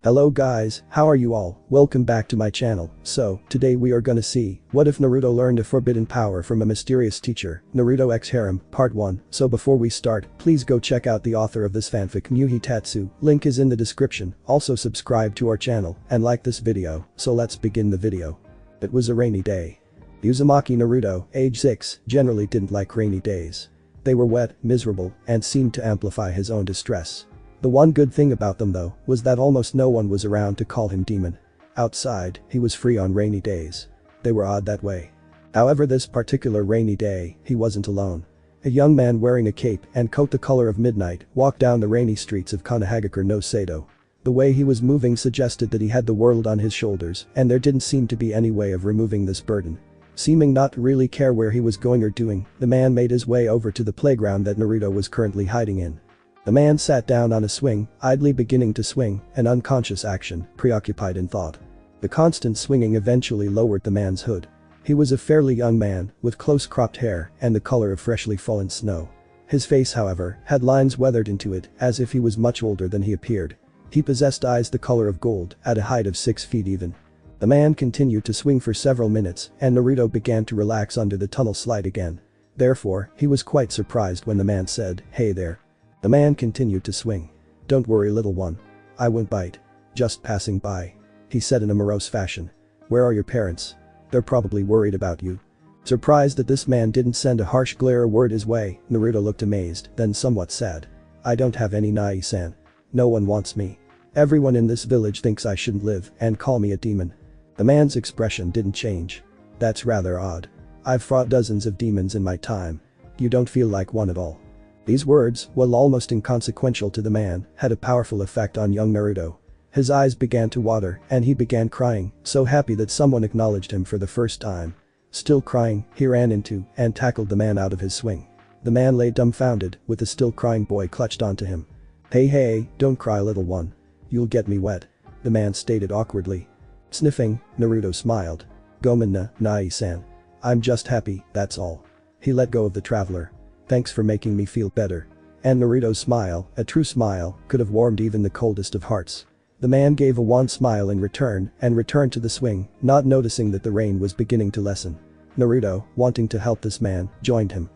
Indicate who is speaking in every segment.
Speaker 1: Hello guys, how are you all? Welcome back to my channel. So, today we are gonna see, what if Naruto learned a forbidden power from a mysterious teacher, Naruto x Harem, part 1. So before we start, please go check out the author of this fanfic MuhiTatsu, link is in the description, also subscribe to our channel, and like this video, so let's begin the video. It was a rainy day. Uzumaki Naruto, age 6, generally didn't like rainy days. They were wet, miserable, and seemed to amplify his own distress. The one good thing about them though, was that almost no one was around to call him demon. Outside, he was free on rainy days. They were odd that way. However, this particular rainy day, he wasn't alone. A young man wearing a cape and coat the color of midnight walked down the rainy streets of Konohagakure no Sado. The way he was moving suggested that he had the world on his shoulders, and there didn't seem to be any way of removing this burden. Seeming not to really care where he was going or doing, the man made his way over to the playground that Naruto was currently hiding in. The man sat down on a swing, idly beginning to swing, an unconscious action, preoccupied in thought. The constant swinging eventually lowered the man's hood. He was a fairly young man, with close-cropped hair and the color of freshly fallen snow. His face, however, had lines weathered into it, as if he was much older than he appeared. He possessed eyes the color of gold, at a height of 6 feet even. The man continued to swing for several minutes, and Naruto began to relax under the tunnel slide again. Therefore, he was quite surprised when the man said, "Hey there." The man continued to swing. "Don't worry, little one. I won't bite. Just passing by," he said in a morose fashion. "Where are your parents? They're probably worried about you." Surprised that this man didn't send a harsh glare or word his way, Naruto looked amazed, then somewhat sad. "I don't have any Nai-san. No one wants me. Everyone in this village thinks I shouldn't live and call me a demon." The man's expression didn't change. "That's rather odd. I've fought dozens of demons in my time. You don't feel like one at all." These words, while almost inconsequential to the man, had a powerful effect on young Naruto. His eyes began to water and he began crying, so happy that someone acknowledged him for the first time. Still crying, he ran into and tackled the man out of his swing. The man lay dumbfounded, with the still crying boy clutched onto him. Hey, don't cry, little one. You'll get me wet," the man stated awkwardly. Sniffing, Naruto smiled. "Gomen Nai-san. I'm just happy, that's all." He let go of the traveler. "Thanks for making me feel better." And Naruto's smile, a true smile, could have warmed even the coldest of hearts. The man gave a wan smile in return and returned to the swing, not noticing that the rain was beginning to lessen. Naruto, wanting to help this man, joined him.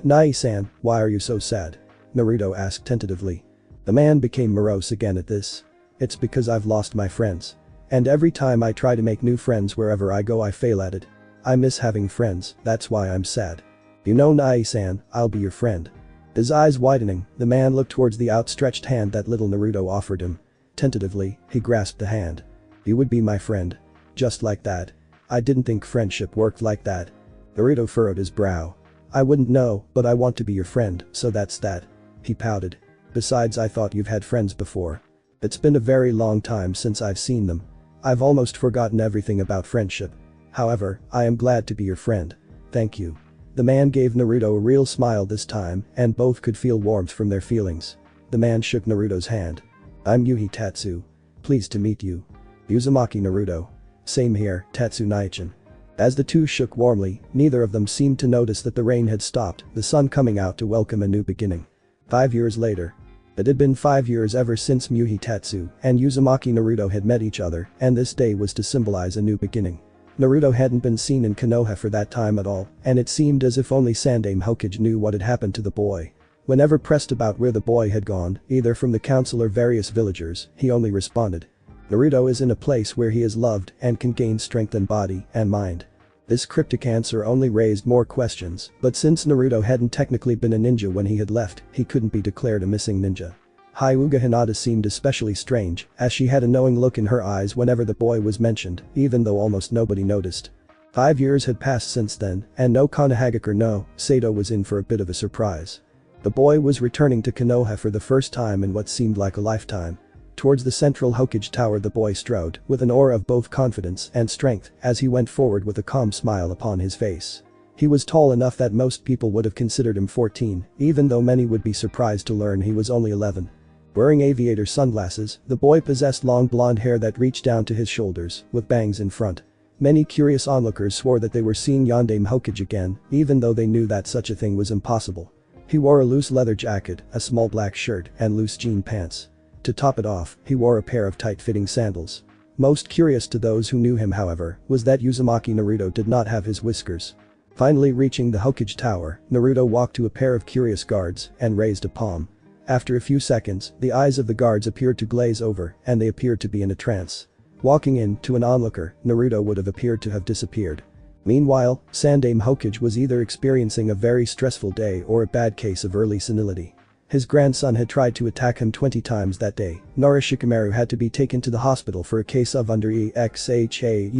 Speaker 1: "Nai-san, why are you so sad?" Naruto asked tentatively. The man became morose again at this. "It's because I've lost my friends. And every time I try to make new friends wherever I go I fail at it. I miss having friends, that's why I'm sad. You know, Nai-san, I'll be your friend." His eyes widening, the man looked towards the outstretched hand that little Naruto offered him. Tentatively, he grasped the hand. "You would be my friend. Just like that. I didn't think friendship worked like that." Naruto furrowed his brow. "I wouldn't know, but I want to be your friend, so that's that." He pouted. "Besides, I thought you've had friends before. It's been a very long time since I've seen them. I've almost forgotten everything about friendship. However, I am glad to be your friend. Thank you." The man gave Naruto a real smile this time, and both could feel warmth from their feelings. The man shook Naruto's hand. "I'm MuhiTatsu. Pleased to meet you." "Uzumaki Naruto." "Same here, Tatsunai-chan." As the two shook warmly, neither of them seemed to notice that the rain had stopped, the sun coming out to welcome a new beginning. 5 years later. It had been 5 years ever since MuhiTatsu and Uzumaki Naruto had met each other, and this day was to symbolize a new beginning. Naruto hadn't been seen in Konoha for that time at all, and it seemed as if only Sandaime Hokage knew what had happened to the boy. Whenever pressed about where the boy had gone, either from the council or various villagers, he only responded, "Naruto is in a place where he is loved and can gain strength in body and mind." This cryptic answer only raised more questions, but since Naruto hadn't technically been a ninja when he had left, he couldn't be declared a missing ninja. Hyuga Hinata seemed especially strange, as she had a knowing look in her eyes whenever the boy was mentioned, even though almost nobody noticed. 5 years had passed since then, and no Konohagakure no Sado was in for a bit of a surprise. The boy was returning to Konoha for the first time in what seemed like a lifetime. Towards the central Hokage tower the boy strode, with an aura of both confidence and strength, as he went forward with a calm smile upon his face. He was tall enough that most people would have considered him 14, even though many would be surprised to learn he was only 11. Wearing aviator sunglasses, the boy possessed long blonde hair that reached down to his shoulders, with bangs in front. Many curious onlookers swore that they were seeing Yondaime Hokage again, even though they knew that such a thing was impossible. He wore a loose leather jacket, a small black shirt, and loose jean pants. To top it off, he wore a pair of tight-fitting sandals. Most curious to those who knew him, however, was that Uzumaki Naruto did not have his whiskers. Finally reaching the Hokage Tower, Naruto walked to a pair of curious guards and raised a palm. After a few seconds, the eyes of the guards appeared to glaze over and they appeared to be in a trance. Walking in to an onlooker, Naruto would have appeared to have disappeared. Meanwhile, Sandaime Hokage was either experiencing a very stressful day or a bad case of early senility. His grandson had tried to attack him 20 times that day. Nara Shikamaru had to be taken to the hospital for a case of under-exhaustion,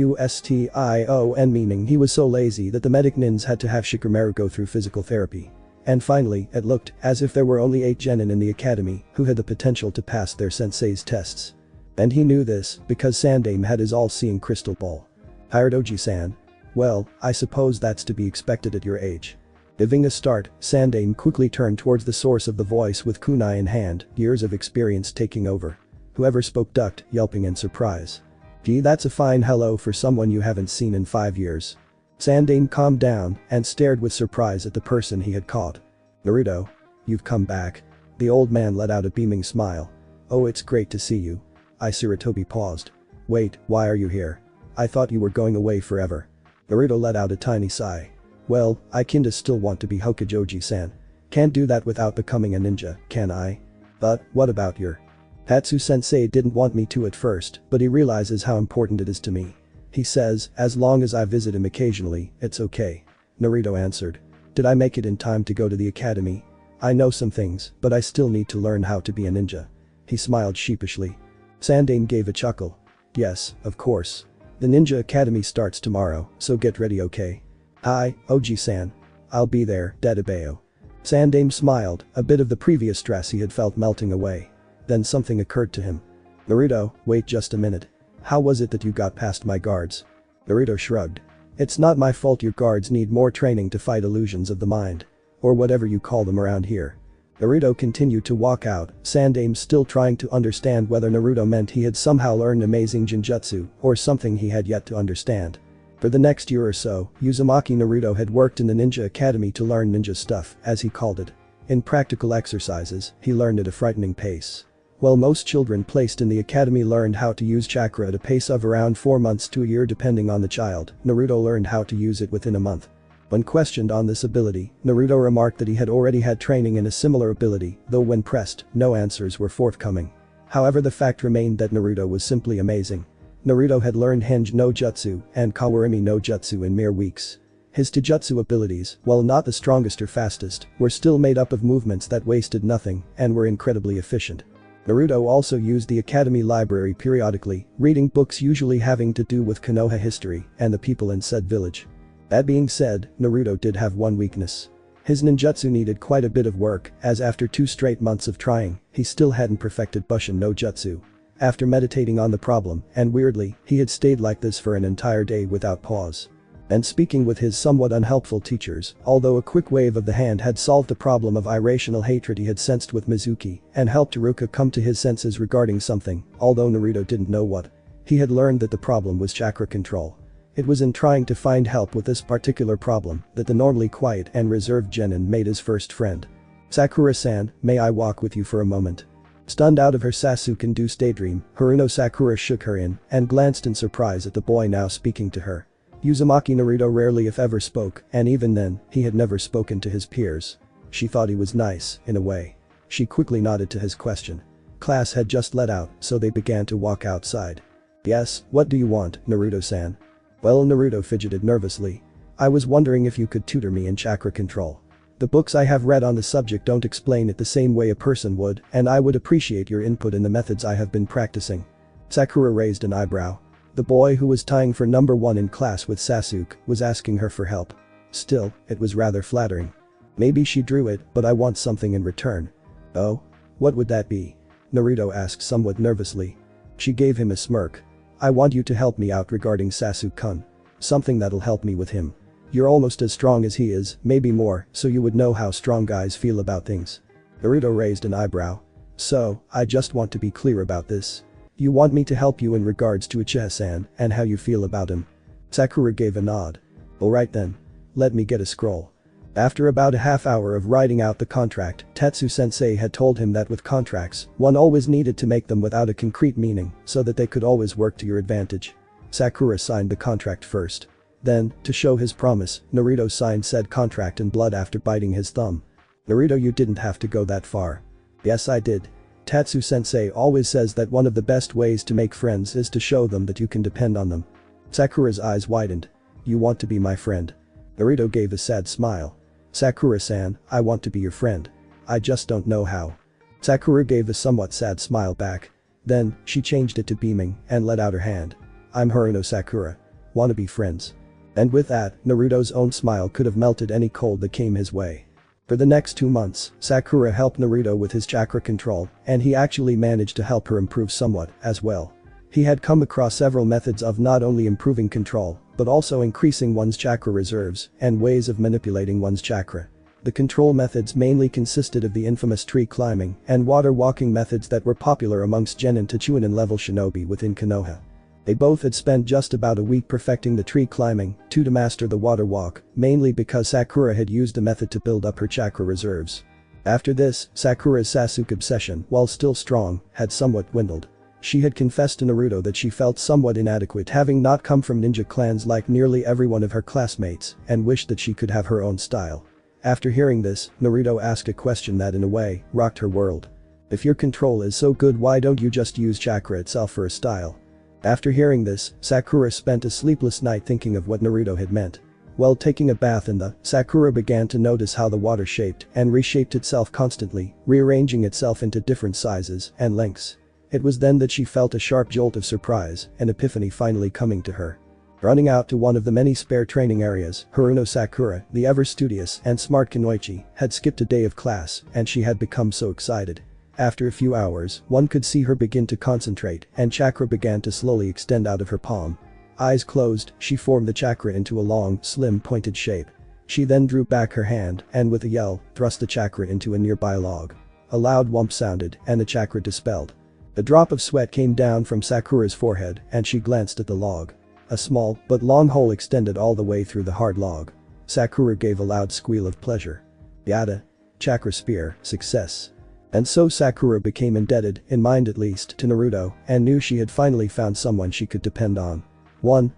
Speaker 1: meaning he was so lazy that the medic nins had to have Shikamaru go through physical therapy. And finally, it looked as if there were only 8 genin in the academy who had the potential to pass their sensei's tests. And he knew this because Sandaime had his all-seeing crystal ball. Hired Oji-san. Well, I suppose that's to be expected at your age. Giving a start, Sandaime quickly turned towards the source of the voice with kunai in hand, years of experience taking over. Whoever spoke ducked, yelping in surprise. Gee, that's a fine hello for someone you haven't seen in 5 years. Sandaime calmed down and stared with surprise at the person he had caught. Naruto. You've come back. The old man let out a beaming smile. Oh, it's great to see you. Sarutobi paused. Wait, why are you here? I thought you were going away forever. Naruto let out a tiny sigh. Well, I kinda still want to be Hokage Oji-san. Can't do that without becoming a ninja, can I? But, what about your Tatsu-sensei didn't want me to at first, but he realizes how important it is to me. He says, as long as I visit him occasionally, it's okay. Naruto answered. Did I make it in time to go to the academy? I know some things, but I still need to learn how to be a ninja. He smiled sheepishly. Sandaime gave a chuckle. Yes, of course. The ninja academy starts tomorrow, so get ready, okay? Hi, Oji-san. I'll be there, Dadabeo. Sandaime smiled, a bit of the previous stress he had felt melting away. Then something occurred to him. Naruto, wait just a minute. How was it that you got past my guards? Naruto shrugged. It's not my fault your guards need more training to fight illusions of the mind. Or whatever you call them around here. Naruto continued to walk out, Sandaime still trying to understand whether Naruto meant he had somehow learned amazing genjutsu or something he had yet to understand. For the next year or so, Uzumaki Naruto had worked in the ninja academy to learn ninja stuff, as he called it. In practical exercises, he learned at a frightening pace. While most children placed in the academy learned how to use chakra at a pace of around 4 months to a year depending on the child, Naruto learned how to use it within a month. When questioned on this ability, Naruto remarked that he had already had training in a similar ability, though when pressed, no answers were forthcoming. However, the fact remained that Naruto was simply amazing. Naruto had learned Henge no Jutsu and Kawarimi no Jutsu in mere weeks. His Taijutsu abilities, while not the strongest or fastest, were still made up of movements that wasted nothing and were incredibly efficient. Naruto also used the academy library periodically, reading books usually having to do with Konoha history and the people in said village. That being said, Naruto did have one weakness. His ninjutsu needed quite a bit of work, as after 2 straight months of trying, he still hadn't perfected Bushin no Jutsu. After meditating on the problem, and weirdly, he had stayed like this for an entire day without pause. And speaking with his somewhat unhelpful teachers, although a quick wave of the hand had solved the problem of irrational hatred he had sensed with Mizuki, and helped Iruka come to his senses regarding something, although Naruto didn't know what. He had learned that the problem was chakra control. It was in trying to find help with this particular problem that the normally quiet and reserved genin made his first friend. Sakura-san, may I walk with you for a moment? Stunned out of her Sasuke-induced daydream, Haruno Sakura shook her in and glanced in surprise at the boy now speaking to her. Uzumaki Naruto rarely if ever spoke, and even then, he had never spoken to his peers. She thought he was nice, in a way. She quickly nodded to his question. Class had just let out, so they began to walk outside. Yes, what do you want, Naruto-san? Well, Naruto fidgeted nervously. I was wondering if you could tutor me in chakra control. The books I have read on the subject don't explain it the same way a person would, and I would appreciate your input in the methods I have been practicing. Sakura raised an eyebrow. The boy who was tying for number 1 in class with Sasuke was asking her for help. Still, it was rather flattering. Maybe she drew it, but I want something in return. Oh? What would that be? Naruto asked somewhat nervously. She gave him a smirk. I want you to help me out regarding Sasuke-kun. Something that'll help me with him. You're almost as strong as he is, maybe more, so you would know how strong guys feel about things. Naruto raised an eyebrow. So, I just want to be clear about this. You want me to help you in regards to Uchiha-san and how you feel about him? Sakura gave a nod. Alright then. Let me get a scroll. After about a half hour of writing out the contract, Tatsu-sensei had told him that with contracts, one always needed to make them without a concrete meaning so that they could always work to your advantage. Sakura signed the contract first. Then, to show his promise, Naruto signed said contract in blood after biting his thumb. "Naruto, you didn't have to go that far." "Yes, I did. Tatsu-sensei always says that one of the best ways to make friends is to show them that you can depend on them." Sakura's eyes widened. "You want to be my friend?" Naruto gave a sad smile. "Sakura-san, I want to be your friend. I just don't know how." Sakura gave a somewhat sad smile back. Then, she changed it to beaming and let out her hand. "I'm Haruno Sakura. Wanna be friends?" And with that, Naruto's own smile could have melted any cold that came his way. For the next 2 months, Sakura helped Naruto with his chakra control, and he actually managed to help her improve somewhat, as well. He had come across several methods of not only improving control, but also increasing one's chakra reserves, and ways of manipulating one's chakra. The control methods mainly consisted of the infamous tree climbing and water walking methods that were popular amongst Genin to Chunin level shinobi within Konoha. They both had spent just about a week perfecting the tree climbing, to master the water walk, mainly because Sakura had used the method to build up her chakra reserves. After this, Sakura's Sasuke obsession, while still strong, had somewhat dwindled. She had confessed to Naruto that she felt somewhat inadequate having not come from ninja clans like nearly every one of her classmates, and wished that she could have her own style. After hearing this, Naruto asked a question that in a way, rocked her world. "If your control is so good, why don't you just use chakra itself for a style?" After hearing this, Sakura spent a sleepless night thinking of what Naruto had meant. While taking a bath in the, Sakura began to notice how the water shaped and reshaped itself constantly, rearranging itself into different sizes and lengths. It was then that she felt a sharp jolt of surprise, an epiphany finally coming to her. Running out to one of the many spare training areas, Haruno Sakura, the ever studious and smart Kunoichi, had skipped a day of class, and she had become so excited. After a few hours, one could see her begin to concentrate, and chakra began to slowly extend out of her palm. Eyes closed, she formed the chakra into a long, slim pointed shape. She then drew back her hand, and with a yell, thrust the chakra into a nearby log. A loud whump sounded, and the chakra dispelled. A drop of sweat came down from Sakura's forehead, and she glanced at the log. A small, but long hole extended all the way through the hard log. Sakura gave a loud squeal of pleasure. Yada. Chakra spear, success. And so Sakura became indebted, in mind at least, to Naruto, and knew she had finally found someone she could depend on.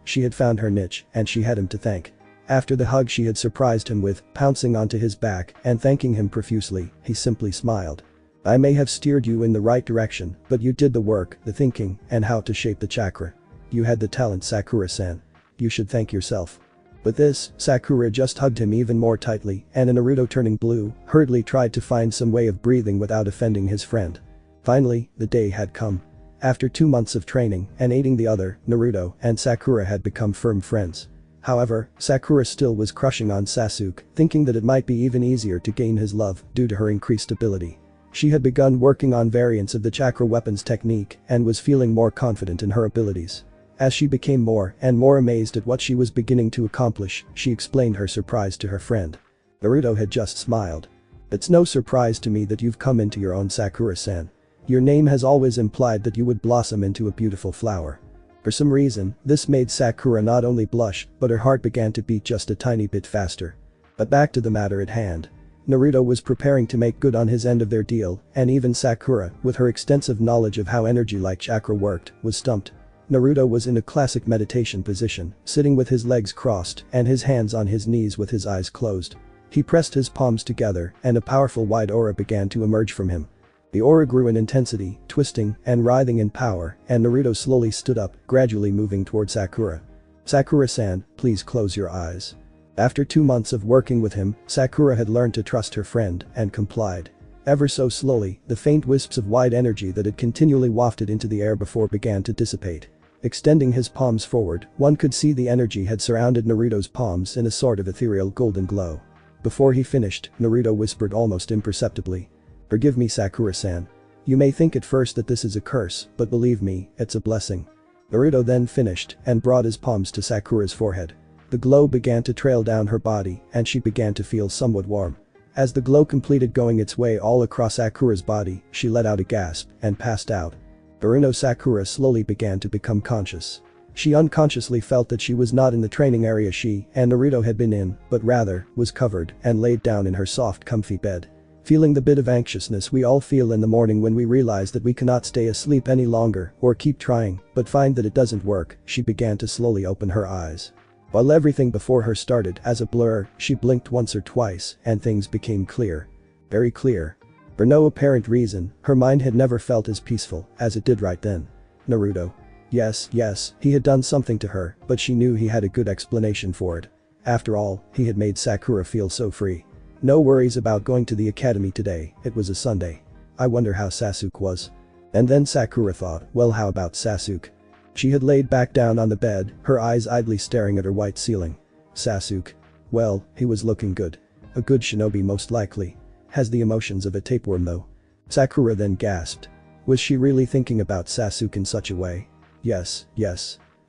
Speaker 1: She had found her niche, and she had him to thank. After the hug she had surprised him with, pouncing onto his back and thanking him profusely, he simply smiled. "I may have steered you in the right direction, but you did the work, the thinking, and how to shape the chakra. You had the talent, Sakura-san. You should thank yourself." With this, Sakura just hugged him even more tightly, and Naruto turning blue, hurriedly tried to find some way of breathing without offending his friend. Finally, the day had come. After 2 months of training and aiding the other, Naruto and Sakura had become firm friends. However, Sakura still was crushing on Sasuke, thinking that it might be even easier to gain his love due to her increased ability. She had begun working on variants of the chakra weapons technique and was feeling more confident in her abilities. As she became more and more amazed at what she was beginning to accomplish, she explained her surprise to her friend. Naruto had just smiled. "It's no surprise to me that you've come into your own, Sakura-san. Your name has always implied that you would blossom into a beautiful flower." For some reason, this made Sakura not only blush, but her heart began to beat just a tiny bit faster. But back to the matter at hand. Naruto was preparing to make good on his end of their deal, and even Sakura, with her extensive knowledge of how energy like chakra worked, was stumped. Naruto was in a classic meditation position, sitting with his legs crossed and his hands on his knees with his eyes closed. He pressed his palms together and a powerful white aura began to emerge from him. The aura grew in intensity, twisting and writhing in power, and Naruto slowly stood up, gradually moving toward Sakura. "Sakura-san, please close your eyes." After 2 months of working with him, Sakura had learned to trust her friend and complied. Ever so slowly, the faint wisps of white energy that had continually wafted into the air before began to dissipate. Extending his palms forward, one could see the energy had surrounded Naruto's palms in a sort of ethereal golden glow. Before he finished, Naruto whispered almost imperceptibly. "Forgive me, Sakura-san. You may think at first that this is a curse, but believe me, it's a blessing." Naruto then finished and brought his palms to Sakura's forehead. The glow began to trail down her body and she began to feel somewhat warm. As the glow completed going its way all across Sakura's body, she let out a gasp and passed out. Haruno Sakura slowly began to become conscious. She unconsciously felt that she was not in the training area she and Naruto had been in, but rather, was covered and laid down in her soft comfy bed. Feeling the bit of anxiousness we all feel in the morning when we realize that we cannot stay asleep any longer or keep trying, but find that it doesn't work, she began to slowly open her eyes. While everything before her started as a blur, she blinked once or twice and things became clear. Very clear. For no apparent reason, her mind had never felt as peaceful as it did right then. Naruto. Yes, he had done something to her, but she knew he had a good explanation for it. After all, he had made Sakura feel so free. No worries about going to the academy today, it was a Sunday. I wonder how Sasuke was. And then Sakura thought, well, how about Sasuke? She had laid back down on the bed, her eyes idly staring at her white ceiling. Sasuke. Well, he was looking good. A good shinobi most likely. Has the emotions of a tapeworm though. Sakura then gasped. Was she really thinking about Sasuke in such a way? Yes.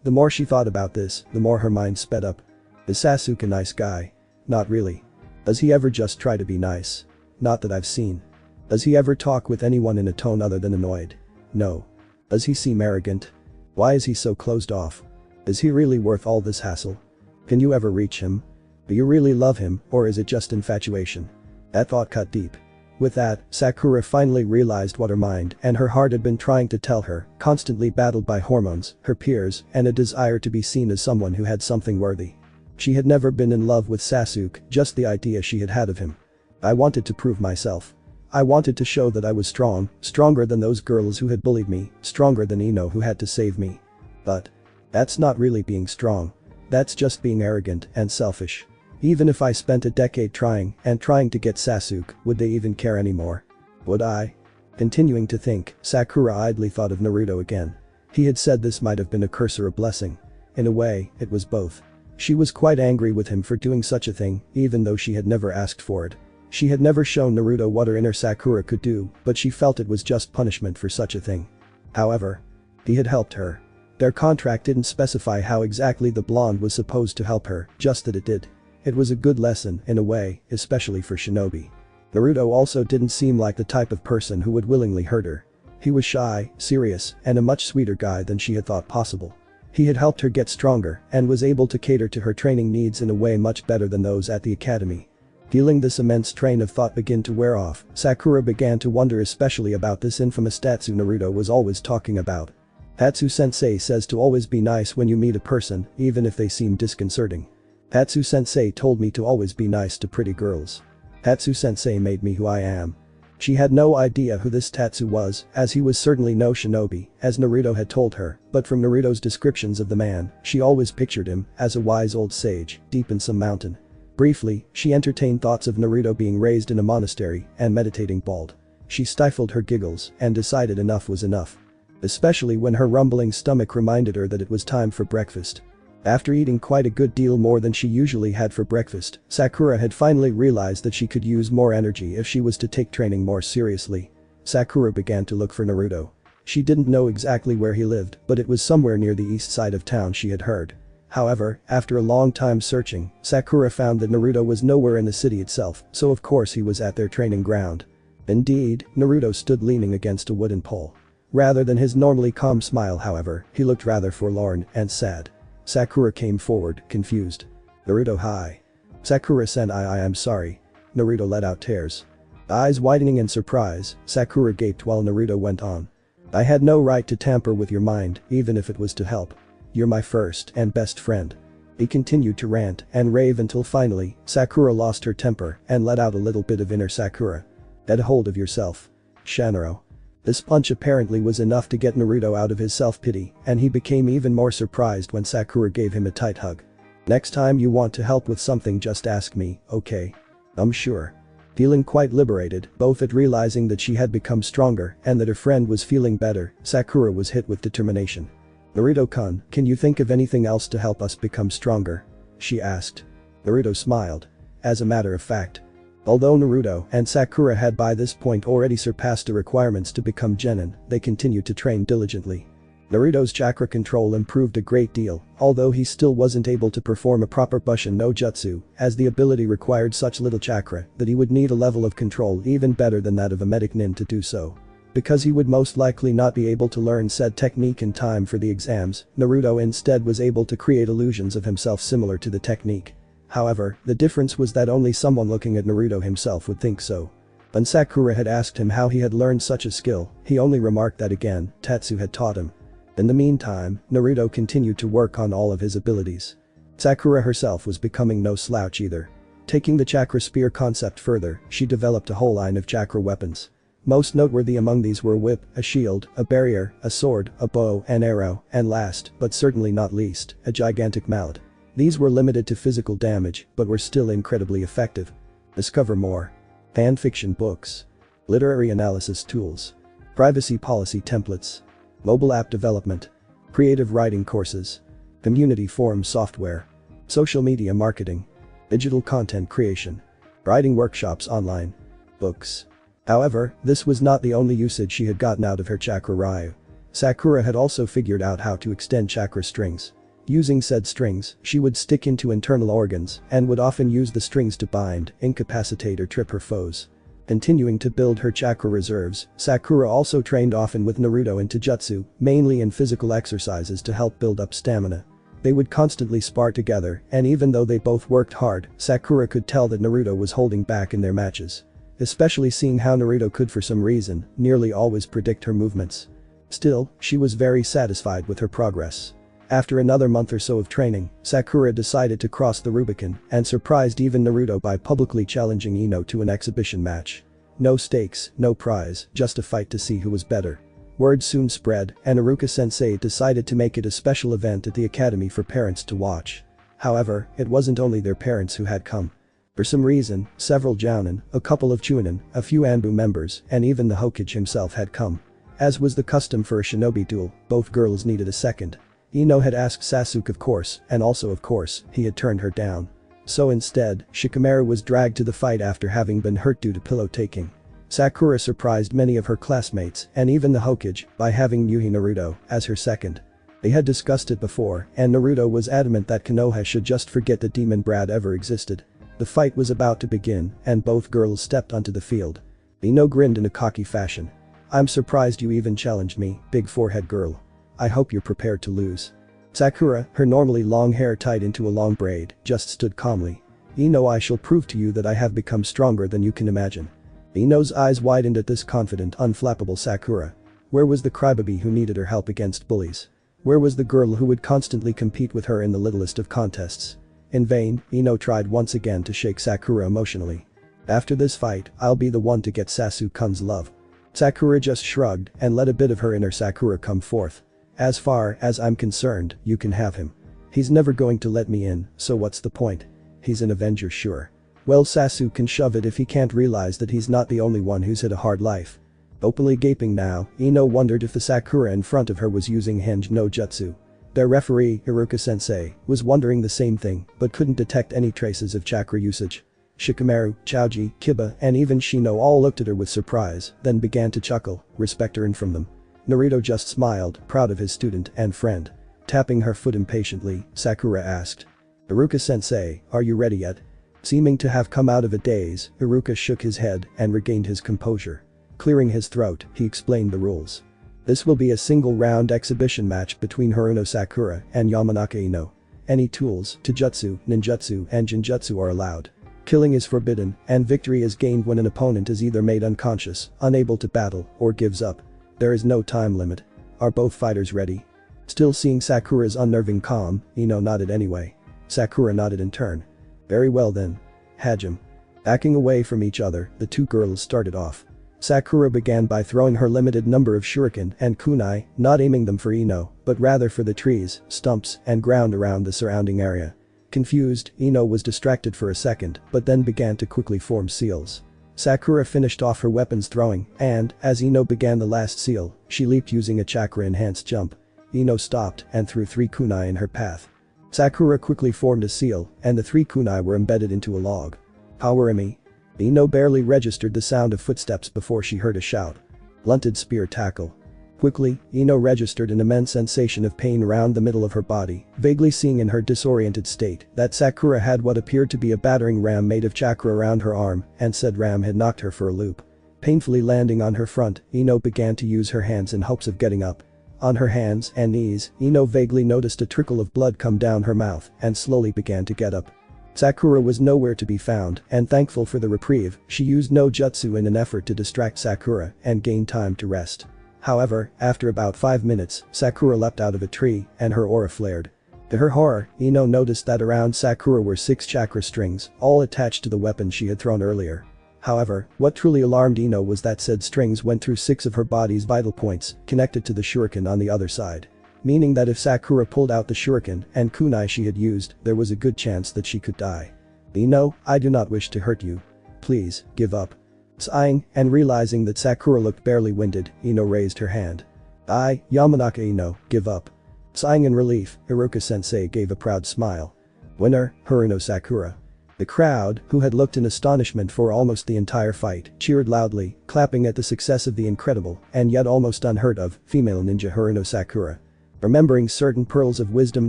Speaker 1: The more she thought about this, the more her mind sped up. Is Sasuke a nice guy? Not really. Does he ever just try to be nice? Not that I've seen. Does he ever talk with anyone in a tone other than annoyed? No. Does he seem arrogant? Why is he so closed off? Is he really worth all this hassle? Can you ever reach him? Do you really love him, or is it just infatuation? That thought cut deep. With that, Sakura finally realized what her mind and her heart had been trying to tell her, constantly battled by hormones, her peers, and a desire to be seen as someone who had something worthy. She had never been in love with Sasuke, just the idea she had had of him. I wanted to prove myself. I wanted to show that I was strong, stronger than those girls who had bullied me, stronger than Ino who had to save me. But that's not really being strong. That's just being arrogant and selfish. Even if I spent a decade trying to get Sasuke, would they even care anymore? Would I? Continuing to think, Sakura idly thought of Naruto again. He had said this might have been a curse or a blessing. In a way, it was both. She was quite angry with him for doing such a thing, even though she had never asked for it. She had never shown Naruto what her inner Sakura could do, but she felt it was just punishment for such a thing. However, he had helped her. Their contract didn't specify how exactly the blonde was supposed to help her, just that it did. It was a good lesson, in a way, especially for shinobi. Naruto also didn't seem like the type of person who would willingly hurt her. He was shy, serious, and a much sweeter guy than she had thought possible. He had helped her get stronger and was able to cater to her training needs in a way much better than those at the academy. Feeling this immense train of thought begin to wear off, Sakura began to wonder especially about this infamous Tatsu Naruto was always talking about. Tatsu-sensei says to always be nice when you meet a person, even if they seem disconcerting. Tatsu-sensei told me to always be nice to pretty girls. Tatsu-sensei made me who I am. She had no idea who this Tatsu was, as he was certainly no shinobi, as Naruto had told her, but from Naruto's descriptions of the man, she always pictured him as a wise old sage, deep in some mountain. Briefly, she entertained thoughts of Naruto being raised in a monastery and meditating bald. She stifled her giggles and decided enough was enough. Especially when her rumbling stomach reminded her that it was time for breakfast. After eating quite a good deal more than she usually had for breakfast, Sakura had finally realized that she could use more energy if she was to take training more seriously. Sakura began to look for Naruto. She didn't know exactly where he lived, but it was somewhere near the east side of town she had heard. However, after a long time searching, Sakura found that Naruto was nowhere in the city itself, so of course he was at their training ground. Indeed, Naruto stood leaning against a wooden pole. Rather than his normally calm smile, however, he looked rather forlorn and sad. Sakura came forward, confused. Naruto, hi. Sakura-sen, I'm sorry. Naruto let out tears. Eyes widening in surprise, Sakura gaped while Naruto went on. I had no right to tamper with your mind, even if it was to help. You're my first and best friend. He continued to rant and rave until finally, Sakura lost her temper and let out a little bit of inner Sakura. Get a hold of yourself. Shanaro. This punch apparently was enough to get Naruto out of his self-pity, and he became even more surprised when Sakura gave him a tight hug. Next time you want to help with something, just ask me, okay? I'm sure. Feeling quite liberated, both at realizing that she had become stronger and that her friend was feeling better, Sakura was hit with determination. Naruto-kun, can you think of anything else to help us become stronger? She asked. Naruto smiled. As a matter of fact. Although Naruto and Sakura had by this point already surpassed the requirements to become genin, they continued to train diligently. Naruto's chakra control improved a great deal, although he still wasn't able to perform a proper Bushin no Jutsu, as the ability required such little chakra that he would need a level of control even better than that of a medic nin to do so. Because he would most likely not be able to learn said technique in time for the exams, Naruto instead was able to create illusions of himself similar to the technique. However, the difference was that only someone looking at Naruto himself would think so. When Sakura had asked him how he had learned such a skill, he only remarked that again, Tatsu had taught him. In the meantime, Naruto continued to work on all of his abilities. Sakura herself was becoming no slouch either. Taking the chakra spear concept further, she developed a whole line of chakra weapons. Most noteworthy among these were a whip, a shield, a barrier, a sword, a bow, an arrow, and last, but certainly not least, a gigantic mallet. These were limited to physical damage, but were still incredibly effective. Discover more. Fanfiction books. Literary analysis tools. Privacy policy templates. Mobile app development. Creative writing courses. Community forum software. Social media marketing. Digital content creation. Writing workshops online. Books. However, this was not the only usage she had gotten out of her chakra ryu. Sakura had also figured out how to extend chakra strings. Using said strings, she would stick into internal organs and would often use the strings to bind, incapacitate or trip her foes. Continuing to build her chakra reserves, Sakura also trained often with Naruto in taijutsu, mainly in physical exercises to help build up stamina. They would constantly spar together, and even though they both worked hard, Sakura could tell that Naruto was holding back in their matches. Especially seeing how Naruto could for some reason, nearly always predict her movements. Still, she was very satisfied with her progress. After another month or so of training, Sakura decided to cross the Rubicon and surprised even Naruto by publicly challenging Ino to an exhibition match. No stakes, no prize, just a fight to see who was better. Word soon spread, and Iruka-sensei decided to make it a special event at the academy for parents to watch. However, it wasn't only their parents who had come. For some reason, several Jounin, a couple of Chunin, a few Anbu members, and even the Hokage himself had come. As was the custom for a shinobi duel, both girls needed a second. Ino had asked Sasuke of course, and also of course, he had turned her down. So instead, Shikamaru was dragged to the fight after having been hurt due to pillow taking. Sakura surprised many of her classmates, and even the Hokage, by having Yuhi Naruto as her second. They had discussed it before, and Naruto was adamant that Konoha should just forget that Demon Brad ever existed. The fight was about to begin, and both girls stepped onto the field. Ino grinned in a cocky fashion. "I'm surprised you even challenged me, big forehead girl. I hope you're prepared to lose." Sakura, her normally long hair tied into a long braid, just stood calmly. "Ino, I shall prove to you that I have become stronger than you can imagine." Ino's eyes widened at this confident, unflappable Sakura. Where was the crybaby who needed her help against bullies? Where was the girl who would constantly compete with her in the littlest of contests? In vain, Ino tried once again to shake Sakura emotionally. "After this fight, I'll be the one to get Sasuke-kun's love." Sakura just shrugged and let a bit of her inner Sakura come forth. "As far as I'm concerned, you can have him. He's never going to let me in, so what's the point? He's an Avenger sure. Well, Sasuke can shove it if he can't realize that he's not the only one who's had a hard life." Openly gaping now, Ino wondered if the Sakura in front of her was using Henge no Jutsu. Their referee, Iruka-sensei, was wondering the same thing, but couldn't detect any traces of chakra usage. Shikamaru, Chaoji, Kiba, and even Shino all looked at her with surprise, then began to chuckle, respect earned from them. Naruto just smiled, proud of his student and friend. Tapping her foot impatiently, Sakura asked. "Iruka-sensei, are you ready yet?" Seeming to have come out of a daze, Iruka shook his head and regained his composure. Clearing his throat, he explained the rules. "This will be a single-round exhibition match between Haruno Sakura and Yamanaka Ino. Any tools, taijutsu, ninjutsu, and jinjutsu are allowed. Killing is forbidden, and victory is gained when an opponent is either made unconscious, unable to battle, or gives up. There is no time limit. Are both fighters ready?" Still seeing Sakura's unnerving calm, Ino nodded anyway. Sakura nodded in turn. "Very well then. Hajime." Backing away from each other, the two girls started off. Sakura began by throwing her limited number of shuriken and kunai, not aiming them for Ino, but rather for the trees, stumps, and ground around the surrounding area. Confused, Ino was distracted for a second, but then began to quickly form seals. Sakura finished off her weapons throwing, and, as Ino began the last seal, she leaped using a chakra-enhanced jump. Ino stopped and threw 3 kunai in her path. Sakura quickly formed a seal, and the 3 kunai were embedded into a log. "Power-emi." Ino barely registered the sound of footsteps before she heard a shout. "Blunted spear tackle." Quickly, Ino registered an immense sensation of pain around the middle of her body, vaguely seeing in her disoriented state that Sakura had what appeared to be a battering ram made of chakra around her arm, and said ram had knocked her for a loop. Painfully landing on her front, Ino began to use her hands in hopes of getting up. On her hands and knees, Ino vaguely noticed a trickle of blood come down her mouth and slowly began to get up. Sakura was nowhere to be found, and thankful for the reprieve, she used no jutsu in an effort to distract Sakura and gain time to rest. However, after about 5 minutes, Sakura leapt out of a tree and her aura flared. To her horror, Ino noticed that around Sakura were 6 chakra strings, all attached to the weapon she had thrown earlier. However, what truly alarmed Ino was that said strings went through 6 of her body's vital points, connected to the shuriken on the other side. Meaning that if Sakura pulled out the shuriken and kunai she had used, there was a good chance that she could die. Ino, I do not wish to hurt you. Please, give up. Sighing and realizing that Sakura looked barely winded, Ino raised her hand. Yamanaka Ino, give up. Sighing in relief, Iruka-sensei gave a proud smile. Winner, Haruno Sakura. The crowd, who had looked in astonishment for almost the entire fight, cheered loudly, clapping at the success of the incredible, and yet almost unheard of, female ninja Haruno Sakura. Remembering certain pearls of wisdom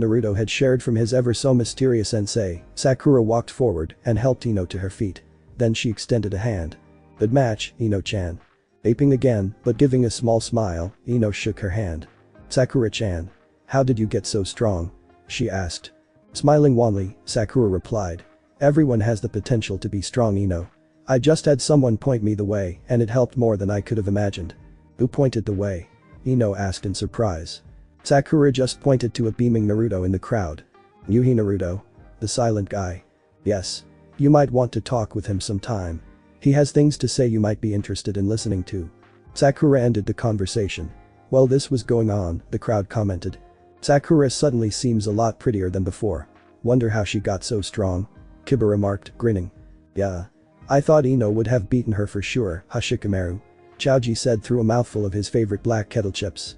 Speaker 1: Naruto had shared from his ever so mysterious sensei, Sakura walked forward and helped Ino to her feet. Then she extended a hand. Good match, Ino-chan. Aping again, but giving a small smile, Ino shook her hand. Sakura-chan. How did you get so strong? She asked. Smiling wanly, Sakura replied. Everyone has the potential to be strong, Ino. I just had someone point me the way and it helped more than I could have imagined. Who pointed the way? Ino asked in surprise. Sakura just pointed to a beaming Naruto in the crowd. Yuhi Naruto? The silent guy. Yes. You might want to talk with him sometime. He has things to say you might be interested in listening to. Sakura ended the conversation. While this was going on, the crowd commented. Sakura suddenly seems a lot prettier than before. Wonder how she got so strong. Kiba remarked, grinning. Yeah. I thought Ino would have beaten her for sure, Hashikamaru. Chaoji said through a mouthful of his favorite black kettle chips.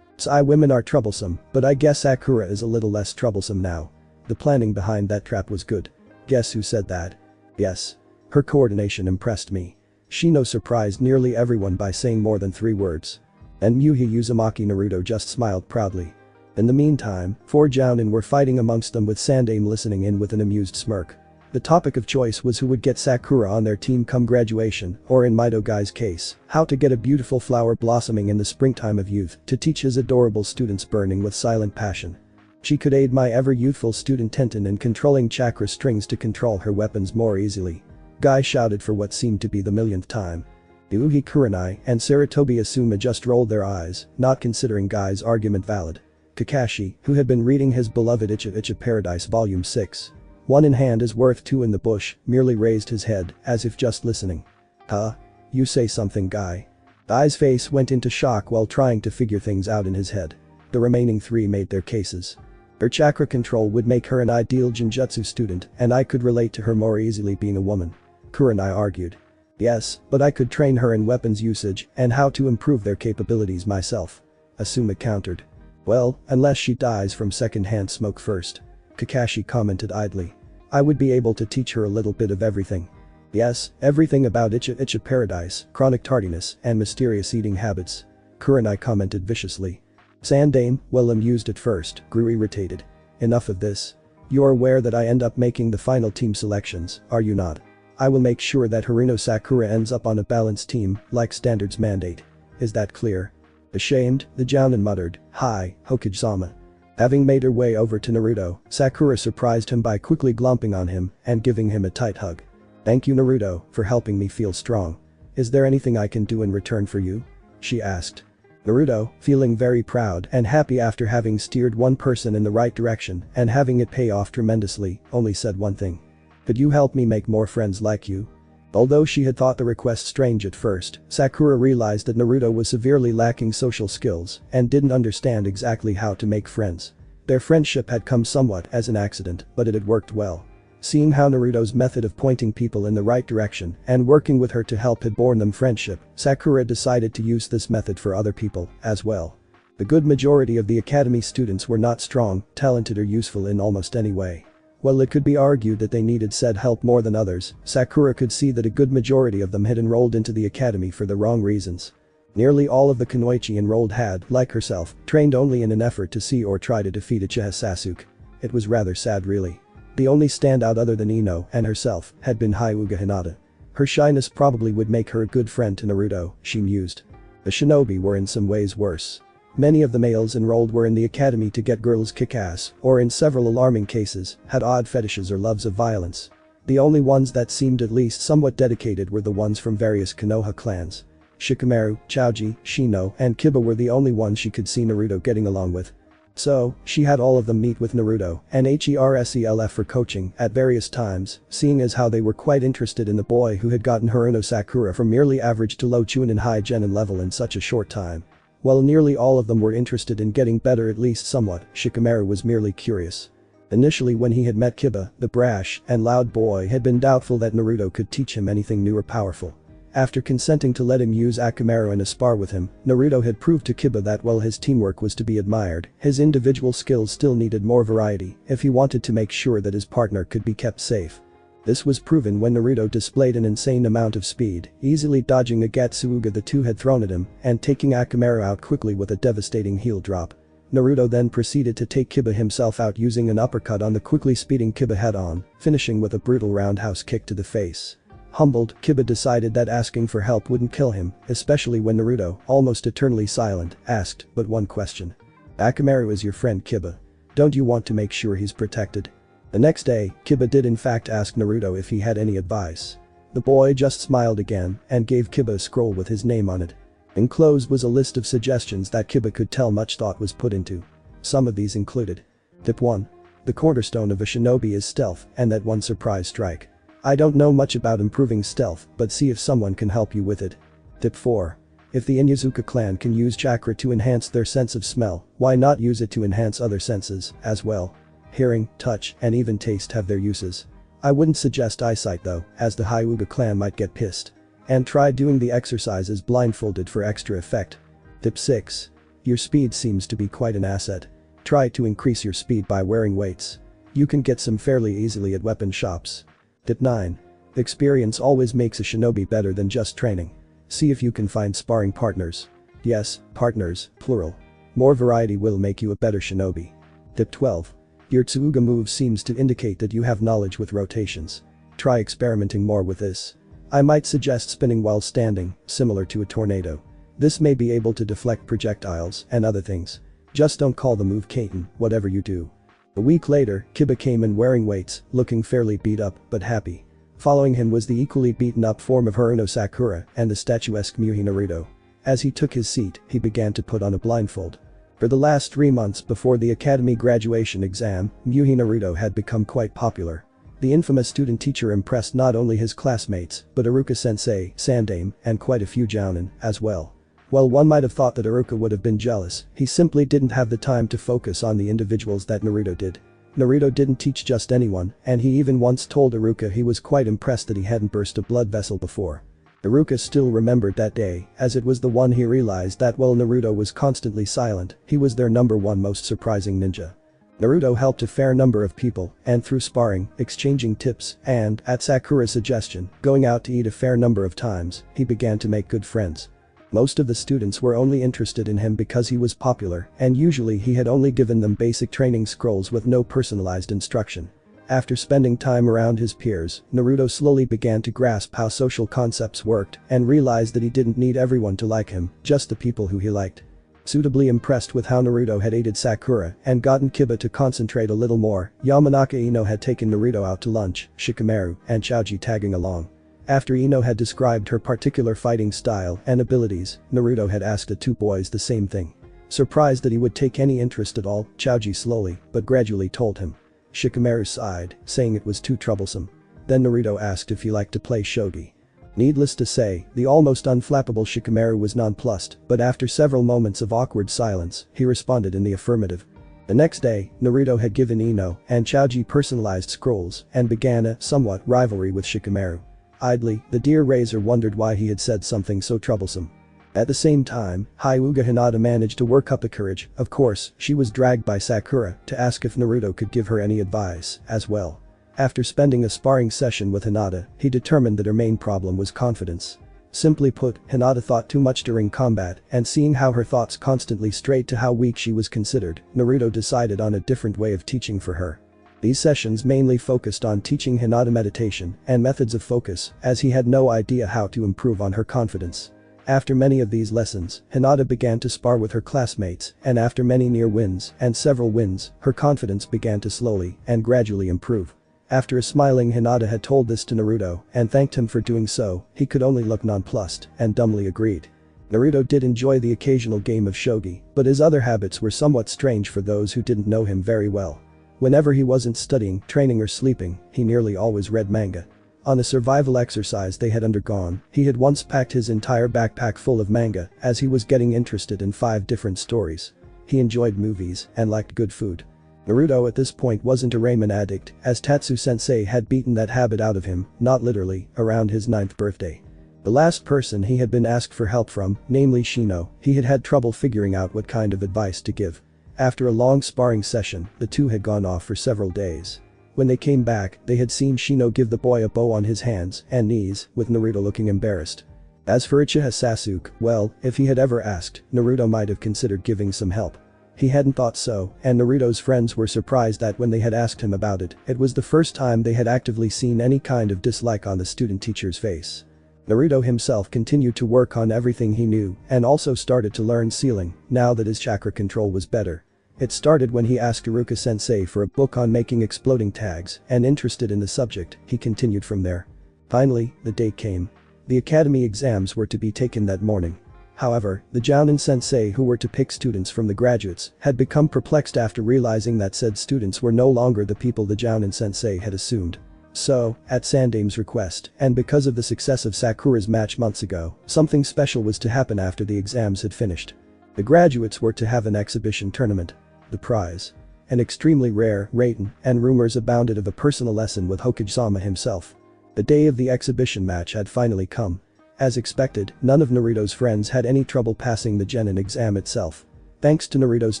Speaker 1: Women are troublesome, but I guess Sakura is a little less troublesome now. The planning behind that trap was good. Guess who said that? Yes. Her coordination impressed me. Shino surprised nearly everyone by saying more than 3 words. And Muhi Uzumaki Naruto just smiled proudly. In the meantime, 4 Jounin were fighting amongst them with Sandaime listening in with an amused smirk. The topic of choice was who would get Sakura on their team come graduation, or in Mido Guy's case, how to get a beautiful flower blossoming in the springtime of youth to teach his adorable students burning with silent passion. She could aid my ever-youthful student Tenten in controlling chakra strings to control her weapons more easily. Guy shouted for what seemed to be the millionth time. Uhi Kurenai and Saratobi Asuma just rolled their eyes, not considering Guy's argument valid. Kakashi, who had been reading his beloved Icha Icha Paradise Volume 6. 1 in hand is worth 2 in the bush, merely raised his head, as if just listening. Huh? You say something, Guy. Guy's face went into shock while trying to figure things out in his head. The remaining 3 made their cases. Her chakra control would make her an ideal Genjutsu student, and I could relate to her more easily being a woman. Kurenai argued. Yes, but I could train her in weapons usage and how to improve their capabilities myself. Asuma countered. Well, unless she dies from second-hand smoke first. Kakashi commented idly. I would be able to teach her a little bit of everything. Yes, everything about Icha Icha Paradise, chronic tardiness, and mysterious eating habits. Kurenai commented viciously. Sandaime, well amused at first, grew irritated. Enough of this. You're aware that I end up making the final team selections, are you not? I will make sure that Haruno Sakura ends up on a balanced team, like standards mandate. Is that clear? Ashamed, the Jounin muttered, Hi, Hokage-sama. Having made her way over to Naruto, Sakura surprised him by quickly glomping on him and giving him a tight hug. Thank you Naruto, for helping me feel strong. Is there anything I can do in return for you? She asked. Naruto, feeling very proud and happy after having steered one person in the right direction and having it pay off tremendously, only said one thing. Could you help me make more friends like you? Although she had thought the request strange at first, Sakura realized that Naruto was severely lacking social skills and didn't understand exactly how to make friends. Their friendship had come somewhat as an accident, but it had worked well. Seeing how Naruto's method of pointing people in the right direction and working with her to help had borne them friendship, Sakura decided to use this method for other people as well. The good majority of the academy students were not strong, talented or useful in almost any way. While it could be argued that they needed said help more than others, Sakura could see that a good majority of them had enrolled into the academy for the wrong reasons. Nearly all of the kunoichi enrolled had, like herself, trained only in an effort to see or try to defeat Uchiha Sasuke. It was rather sad really. The only standout other than Ino and herself had been Hyuga Hinata. Her shyness probably would make her a good friend to Naruto, she mused. The shinobi were in some ways worse. Many of the males enrolled were in the academy to get girls kick ass, or in several alarming cases, had odd fetishes or loves of violence. The only ones that seemed at least somewhat dedicated were the ones from various Konoha clans. Shikamaru, Choji, Shino, and Kiba were the only ones she could see Naruto getting along with. So, she had all of them meet with Naruto and HERSELF for coaching at various times, seeing as how they were quite interested in the boy who had gotten Haruno Sakura from merely average to low Chunin high Genin level in such a short time. While nearly all of them were interested in getting better at least somewhat, Shikamaru was merely curious. Initially when he had met Kiba, the brash and loud boy had been doubtful that Naruto could teach him anything new or powerful. After consenting to let him use Akamaru in a spar with him, Naruto had proved to Kiba that while his teamwork was to be admired, his individual skills still needed more variety if he wanted to make sure that his partner could be kept safe. This was proven when Naruto displayed an insane amount of speed, easily dodging a Gatsuga the two had thrown at him and taking Akamaru out quickly with a devastating heel drop. Naruto then proceeded to take Kiba himself out using an uppercut on the quickly speeding Kiba head-on, finishing with a brutal roundhouse kick to the face. Humbled, Kiba decided that asking for help wouldn't kill him, especially when Naruto, almost eternally silent, asked but one question. Akamaru is your friend Kiba. Don't you want to make sure he's protected? The next day, Kiba did in fact ask Naruto if he had any advice. The boy just smiled again and gave Kiba a scroll with his name on it. Enclosed was a list of suggestions that Kiba could tell much thought was put into. Some of these included. Tip 1. The cornerstone of a shinobi is stealth and that one surprise strike. I don't know much about improving stealth, but see if someone can help you with it. Tip 4. If the Inyazuka clan can use chakra to enhance their sense of smell, why not use it to enhance other senses, as well? Hearing, touch, and even taste have their uses. I wouldn't suggest eyesight though, as the Hyuga clan might get pissed. And try doing the exercises blindfolded for extra effect. Tip 6. Your speed seems to be quite an asset. Try to increase your speed by wearing weights. You can get some fairly easily at weapon shops. Tip 9. Experience always makes a shinobi better than just training. See if you can find sparring partners. Yes, partners, plural. More variety will make you a better shinobi. Tip 12. Your Tsuuga move seems to indicate that you have knowledge with rotations. Try experimenting more with this. I might suggest spinning while standing, similar to a tornado. This may be able to deflect projectiles and other things. Just don't call the move Kaiten, whatever you do. A week later, Kiba came in wearing weights, looking fairly beat up but happy. Following him was the equally beaten up form of Haruno Sakura and the statuesque Muhi Naruto. As he took his seat, he began to put on a blindfold. For the last 3 months before the academy graduation exam, Muhi Naruto had become quite popular. The infamous student teacher impressed not only his classmates, but Iruka-sensei, Sandame, and quite a few jounin, as well. While one might have thought that Iruka would have been jealous, he simply didn't have the time to focus on the individuals that Naruto did. Naruto didn't teach just anyone, and he even once told Iruka he was quite impressed that he hadn't burst a blood vessel before. Iruka still remembered that day, as it was the one he realized that while Naruto was constantly silent, he was their #1 most surprising ninja. Naruto helped a fair number of people, and through sparring, exchanging tips, and, at Sakura's suggestion, going out to eat a fair number of times, he began to make good friends. Most of the students were only interested in him because he was popular, and usually he had only given them basic training scrolls with no personalized instruction. After spending time around his peers, Naruto slowly began to grasp how social concepts worked and realized that he didn't need everyone to like him, just the people who he liked. Suitably impressed with how Naruto had aided Sakura and gotten Kiba to concentrate a little more, Yamanaka Ino had taken Naruto out to lunch, Shikamaru and Choji tagging along. After Ino had described her particular fighting style and abilities, Naruto had asked the two boys the same thing. Surprised that he would take any interest at all, Choji slowly but gradually told him. Shikamaru sighed, saying it was too troublesome. Then Naruto asked if he liked to play shogi. Needless to say, the almost unflappable Shikamaru was nonplussed, but after several moments of awkward silence, he responded in the affirmative. The next day, Naruto had given Ino and Choji personalized scrolls and began a somewhat rivalry with Shikamaru. Idly, the dear Razor wondered why he had said something so troublesome. At the same time, Hyuga Hinata managed to work up the courage, of course, she was dragged by Sakura to ask if Naruto could give her any advice, as well. After spending a sparring session with Hinata, he determined that her main problem was confidence. Simply put, Hinata thought too much during combat, and seeing how her thoughts constantly strayed to how weak she was considered, Naruto decided on a different way of teaching for her. These sessions mainly focused on teaching Hinata meditation and methods of focus, as he had no idea how to improve on her confidence. After many of these lessons, Hinata began to spar with her classmates, and after many near wins and several wins, her confidence began to slowly and gradually improve. After a smiling Hinata had told this to Naruto and thanked him for doing so, he could only look nonplussed and dumbly agreed. Naruto did enjoy the occasional game of shogi, but his other habits were somewhat strange for those who didn't know him very well. Whenever he wasn't studying, training or sleeping, he nearly always read manga. On a survival exercise they had undergone, he had once packed his entire backpack full of manga as he was getting interested in 5 different stories. He enjoyed movies and liked good food. Naruto at this point wasn't a ramen addict, as Tatsu-sensei had beaten that habit out of him, not literally, around his 9th birthday. The last person he had been asked for help from, namely Shino, he had had trouble figuring out what kind of advice to give. After a long sparring session, the two had gone off for several days. When they came back, they had seen Shino give the boy a bow on his hands and knees, with Naruto looking embarrassed. As for Uchiha Sasuke, well, if he had ever asked, Naruto might have considered giving some help. He hadn't thought so, and Naruto's friends were surprised that when they had asked him about it, it was the first time they had actively seen any kind of dislike on the student teacher's face. Naruto himself continued to work on everything he knew and also started to learn sealing, now that his chakra control was better. It started when he asked Iruka-sensei for a book on making exploding tags, and interested in the subject, he continued from there. Finally, the date came. The academy exams were to be taken that morning. However, the Jounin sensei who were to pick students from the graduates had become perplexed after realizing that said students were no longer the people the Jounin sensei had assumed. So, at Sandame's request, and because of the success of Sakura's match months ago, something special was to happen after the exams had finished. The graduates were to have an exhibition tournament. The prize. An extremely rare raten, and rumors abounded of a personal lesson with Hokage-sama himself. The day of the exhibition match had finally come. As expected, none of Naruto's friends had any trouble passing the Genin exam itself. Thanks to Naruto's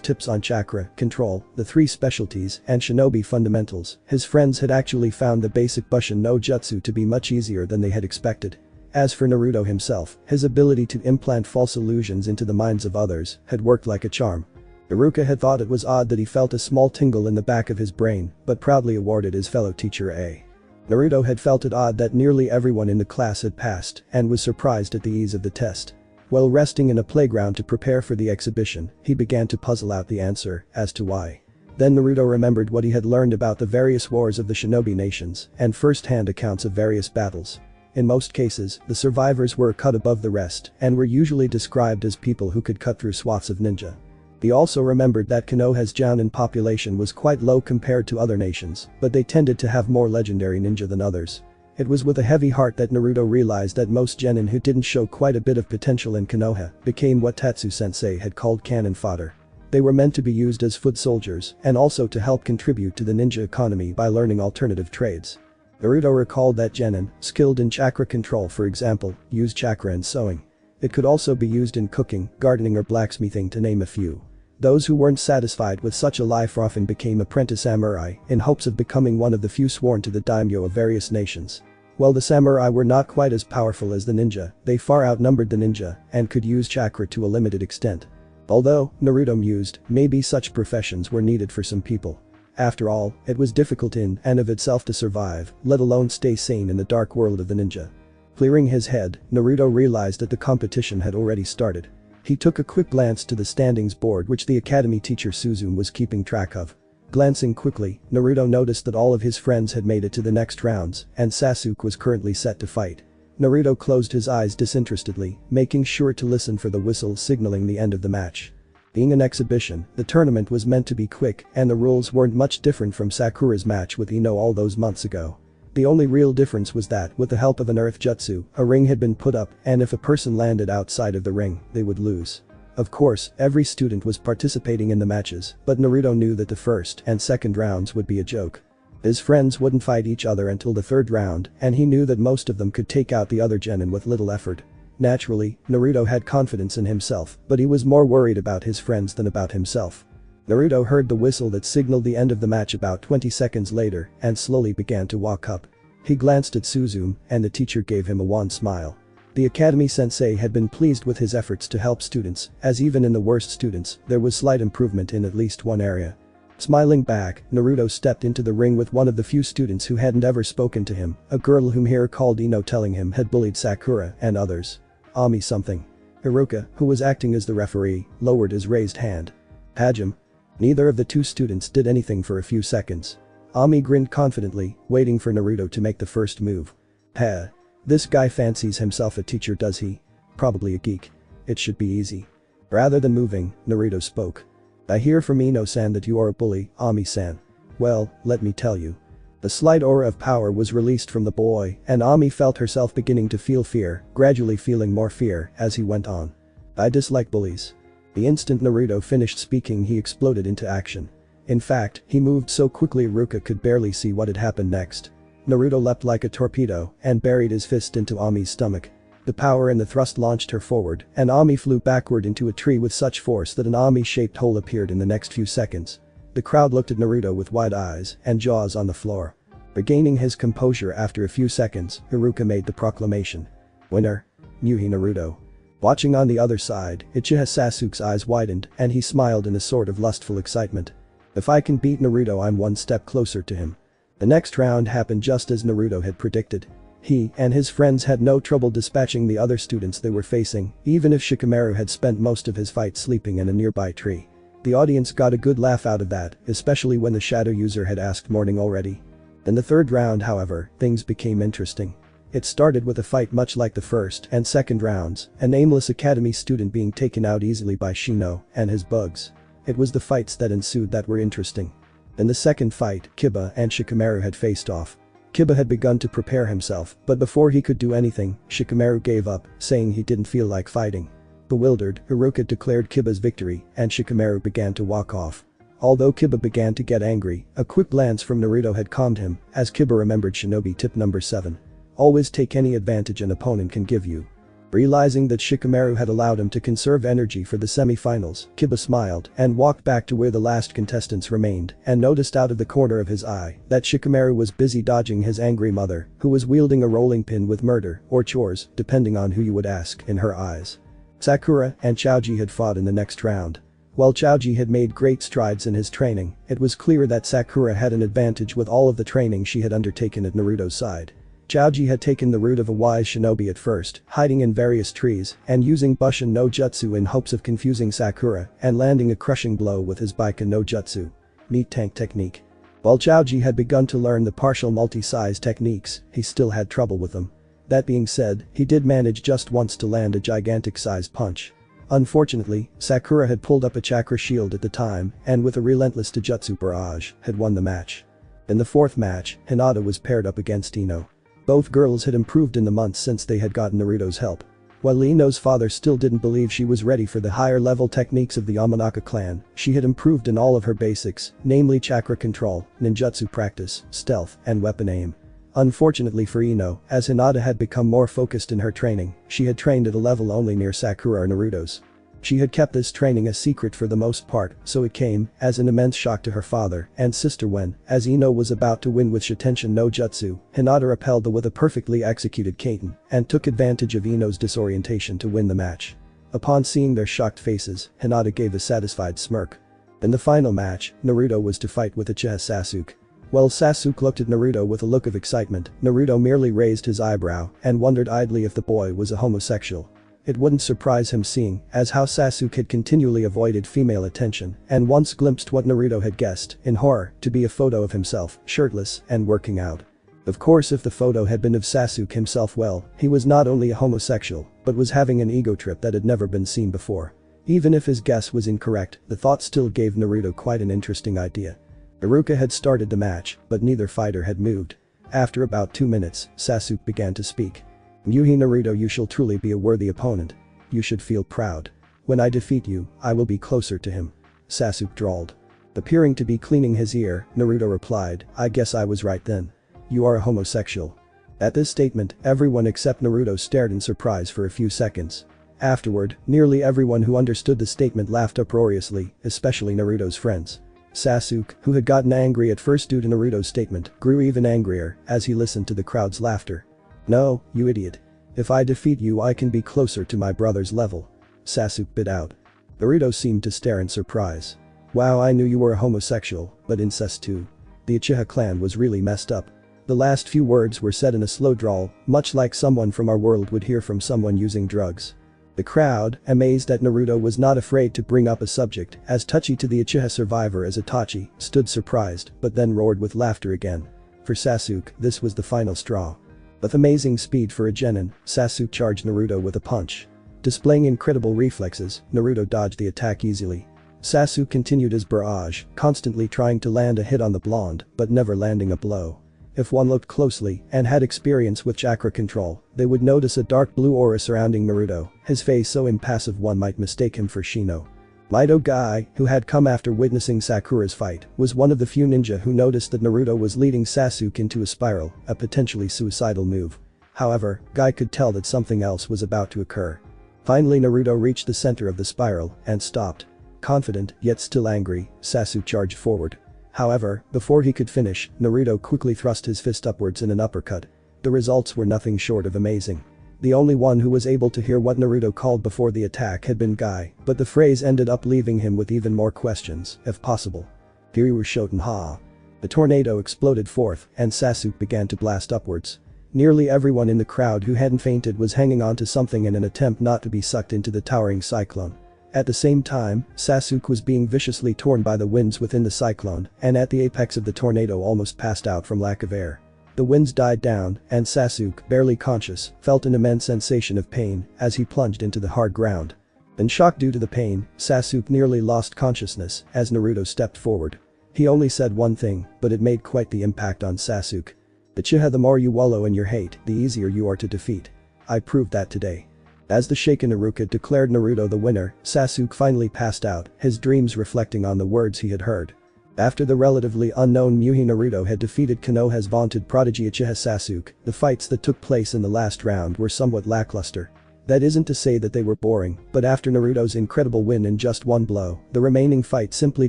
Speaker 1: tips on chakra, control, the 3 specialties, and shinobi fundamentals, his friends had actually found the basic Bushin no Jutsu to be much easier than they had expected. As for Naruto himself, his ability to implant false illusions into the minds of others had worked like a charm. Iruka had thought it was odd that he felt a small tingle in the back of his brain, but proudly awarded his fellow teacher A. Naruto had felt it odd that nearly everyone in the class had passed and was surprised at the ease of the test. While resting in a playground to prepare for the exhibition, he began to puzzle out the answer as to why. Then Naruto remembered what he had learned about the various wars of the shinobi nations and first-hand accounts of various battles. In most cases, the survivors were a cut above the rest and were usually described as people who could cut through swaths of ninja. He also remembered that Konoha's Jounin population was quite low compared to other nations, but they tended to have more legendary ninja than others. It was with a heavy heart that Naruto realized that most genin who didn't show quite a bit of potential in Konoha became what Tatsu-sensei had called cannon fodder. They were meant to be used as foot soldiers and also to help contribute to the ninja economy by learning alternative trades. Naruto recalled that genin, skilled in chakra control for example, used chakra in sewing. It could also be used in cooking, gardening or blacksmithing to name a few. Those who weren't satisfied with such a life often became apprentice samurai in hopes of becoming one of the few sworn to the daimyo of various nations. While the samurai were not quite as powerful as the ninja, they far outnumbered the ninja and could use chakra to a limited extent. Although, Naruto mused, maybe such professions were needed for some people. After all, it was difficult in and of itself to survive, let alone stay sane in the dark world of the ninja. Clearing his head, Naruto realized that the competition had already started. He took a quick glance to the standings board which the academy teacher Suzume was keeping track of. Glancing quickly, Naruto noticed that all of his friends had made it to the next rounds, and Sasuke was currently set to fight. Naruto closed his eyes disinterestedly, making sure to listen for the whistle signaling the end of the match. Being an exhibition, the tournament was meant to be quick and the rules weren't much different from Sakura's match with Ino all those months ago. The only real difference was that, with the help of an earth jutsu, a ring had been put up and if a person landed outside of the ring, they would lose. Of course, every student was participating in the matches, but Naruto knew that the first and second rounds would be a joke. His friends wouldn't fight each other until the third round, and he knew that most of them could take out the other genin with little effort. Naturally, Naruto had confidence in himself, but he was more worried about his friends than about himself. Naruto heard the whistle that signaled the end of the match about 20 seconds later and slowly began to walk up. He glanced at Suzume, and the teacher gave him a wan smile. The academy sensei had been pleased with his efforts to help students, as even in the worst students, there was slight improvement in at least one area. Smiling back, Naruto stepped into the ring with one of the few students who hadn't ever spoken to him, a girl whom he recalled Ino telling him had bullied Sakura and others. Ami something. Haruka, who was acting as the referee, lowered his raised hand. Hajime. Neither of the two students did anything for a few seconds. Ami grinned confidently, waiting for Naruto to make the first move. Heh. This guy fancies himself a teacher, does he? Probably a geek. It should be easy. Rather than moving, Naruto spoke. I hear from Ino-san that you are a bully, Ami-san. Well, let me tell you. The slight aura of power was released from the boy, and Ami felt herself beginning to feel fear, gradually feeling more fear as he went on. I dislike bullies. The instant Naruto finished speaking, he exploded into action. In fact, he moved so quickly Haruka could barely see what had happened next. Naruto leapt like a torpedo and buried his fist into Ami's stomach. The power and the thrust launched her forward, and Ami flew backward into a tree with such force that an Ami-shaped hole appeared in the next few seconds. The crowd looked at Naruto with wide eyes and jaws on the floor. Regaining his composure after a few seconds, Haruka made the proclamation. Winner. Muhi Naruto. Watching on the other side, Uchiha Sasuke's eyes widened and he smiled in a sort of lustful excitement. If I can beat Naruto, I'm one step closer to him. The next round happened just as Naruto had predicted. He and his friends had no trouble dispatching the other students they were facing, even if Shikamaru had spent most of his fight sleeping in a nearby tree. The audience got a good laugh out of that, especially when the shadow user had asked morning already. In the third round, however, things became interesting. It started with a fight much like the first and second rounds, a nameless academy student being taken out easily by Shino and his bugs. It was the fights that ensued that were interesting. In the second fight, Kiba and Shikamaru had faced off. Kiba had begun to prepare himself, but before he could do anything, Shikamaru gave up, saying he didn't feel like fighting. Bewildered, Haruka declared Kiba's victory, and Shikamaru began to walk off. Although Kiba began to get angry, a quick glance from Naruto had calmed him, as Kiba remembered shinobi tip number 7. Always take any advantage an opponent can give you. Realizing that Shikamaru had allowed him to conserve energy for the semi-finals, Kiba smiled and walked back to where the last contestants remained and noticed out of the corner of his eye that Shikamaru was busy dodging his angry mother, who was wielding a rolling pin with murder or chores, depending on who you would ask, in her eyes. Sakura and Choji had fought in the next round. While Choji had made great strides in his training, it was clear that Sakura had an advantage with all of the training she had undertaken at Naruto's side. Choji had taken the route of a wise shinobi at first, hiding in various trees and using Bushin no Jutsu in hopes of confusing Sakura and landing a crushing blow with his Baiken no Jutsu. Meat tank technique. While Choji had begun to learn the partial multi-size techniques, he still had trouble with them. That being said, he did manage just once to land a gigantic-sized punch. Unfortunately, Sakura had pulled up a chakra shield at the time and with a relentless Taijutsu barrage, had won the match. In the fourth match, Hinata was paired up against Ino. Both girls had improved in the months since they had gotten Naruto's help. While Ino's father still didn't believe she was ready for the higher level techniques of the Yamanaka clan, she had improved in all of her basics, namely chakra control, ninjutsu practice, stealth, and weapon aim. Unfortunately for Ino, as Hinata had become more focused in her training, she had trained at a level only near Sakura or Naruto's. She had kept this training a secret for the most part, so it came as an immense shock to her father and sister when, as Ino was about to win with Shitenshin no Jutsu, Hinata repelled the with a perfectly executed Kaiten and took advantage of Ino's disorientation to win the match. Upon seeing their shocked faces, Hinata gave a satisfied smirk. In the final match, Naruto was to fight with Uchiha Sasuke. While Sasuke looked at Naruto with a look of excitement, Naruto merely raised his eyebrow and wondered idly if the boy was a homosexual. It wouldn't surprise him seeing as how Sasuke had continually avoided female attention and once glimpsed what Naruto had guessed, in horror, to be a photo of himself, shirtless and working out. Of course, if the photo had been of Sasuke himself, well, he was not only a homosexual, but was having an ego trip that had never been seen before. Even if his guess was incorrect, the thought still gave Naruto quite an interesting idea. Haruka had started the match, but neither fighter had moved. After about 2 minutes, Sasuke began to speak. Muhi Naruto, you shall truly be a worthy opponent. You should feel proud. When I defeat you, I will be closer to him. Sasuke drawled. Appearing to be cleaning his ear, Naruto replied, I guess I was right then. You are a homosexual. At this statement, everyone except Naruto stared in surprise for a few seconds. Afterward, nearly everyone who understood the statement laughed uproariously, especially Naruto's friends. Sasuke, who had gotten angry at first due to Naruto's statement, grew even angrier as he listened to the crowd's laughter. No, you idiot. If I defeat you, I can be closer to my brother's level. Sasuke bit out. Naruto seemed to stare in surprise. Wow, I knew you were a homosexual, but incest too. The Uchiha clan was really messed up. The last few words were said in a slow drawl, much like someone from our world would hear from someone using drugs. The crowd, amazed at Naruto, was not afraid to bring up a subject as touchy to the Uchiha survivor as Itachi, stood surprised but then roared with laughter again. For Sasuke, this was the final straw. With amazing speed for a genin, Sasuke charged Naruto with a punch. Displaying incredible reflexes, Naruto dodged the attack easily. Sasuke continued his barrage, constantly trying to land a hit on the blonde, but never landing a blow. If one looked closely and had experience with chakra control, they would notice a dark blue aura surrounding Naruto, his face so impassive one might mistake him for Shino. Mido Guy, who had come after witnessing Sakura's fight, was one of the few ninja who noticed that Naruto was leading Sasuke into a spiral, a potentially suicidal move. However, Guy could tell that something else was about to occur. Finally, Naruto reached the center of the spiral and stopped. Confident, yet still angry, Sasuke charged forward. However, before he could finish, Naruto quickly thrust his fist upwards in an uppercut. The results were nothing short of amazing. The only one who was able to hear what Naruto called before the attack had been Guy, but the phrase ended up leaving him with even more questions, if possible. Kiryu Shoten Ha. The tornado exploded forth, and Sasuke began to blast upwards. Nearly everyone in the crowd who hadn't fainted was hanging on to something in an attempt not to be sucked into the towering cyclone. At the same time, Sasuke was being viciously torn by the winds within the cyclone, and at the apex of the tornado almost passed out from lack of air. The winds died down, and Sasuke, barely conscious, felt an immense sensation of pain as he plunged into the hard ground. In shock due to the pain, Sasuke nearly lost consciousness as Naruto stepped forward. He only said one thing, but it made quite the impact on Sasuke. Uchiha, the more you wallow in your hate, the easier you are to defeat. I proved that today. As the shaken Iruka declared Naruto the winner, Sasuke finally passed out, his dreams reflecting on the words he had heard. After the relatively unknown Muhi Naruto had defeated Konoha's vaunted prodigy Uchiha Sasuke, the fights that took place in the last round were somewhat lackluster. That isn't to say that they were boring, but after Naruto's incredible win in just one blow, the remaining fight simply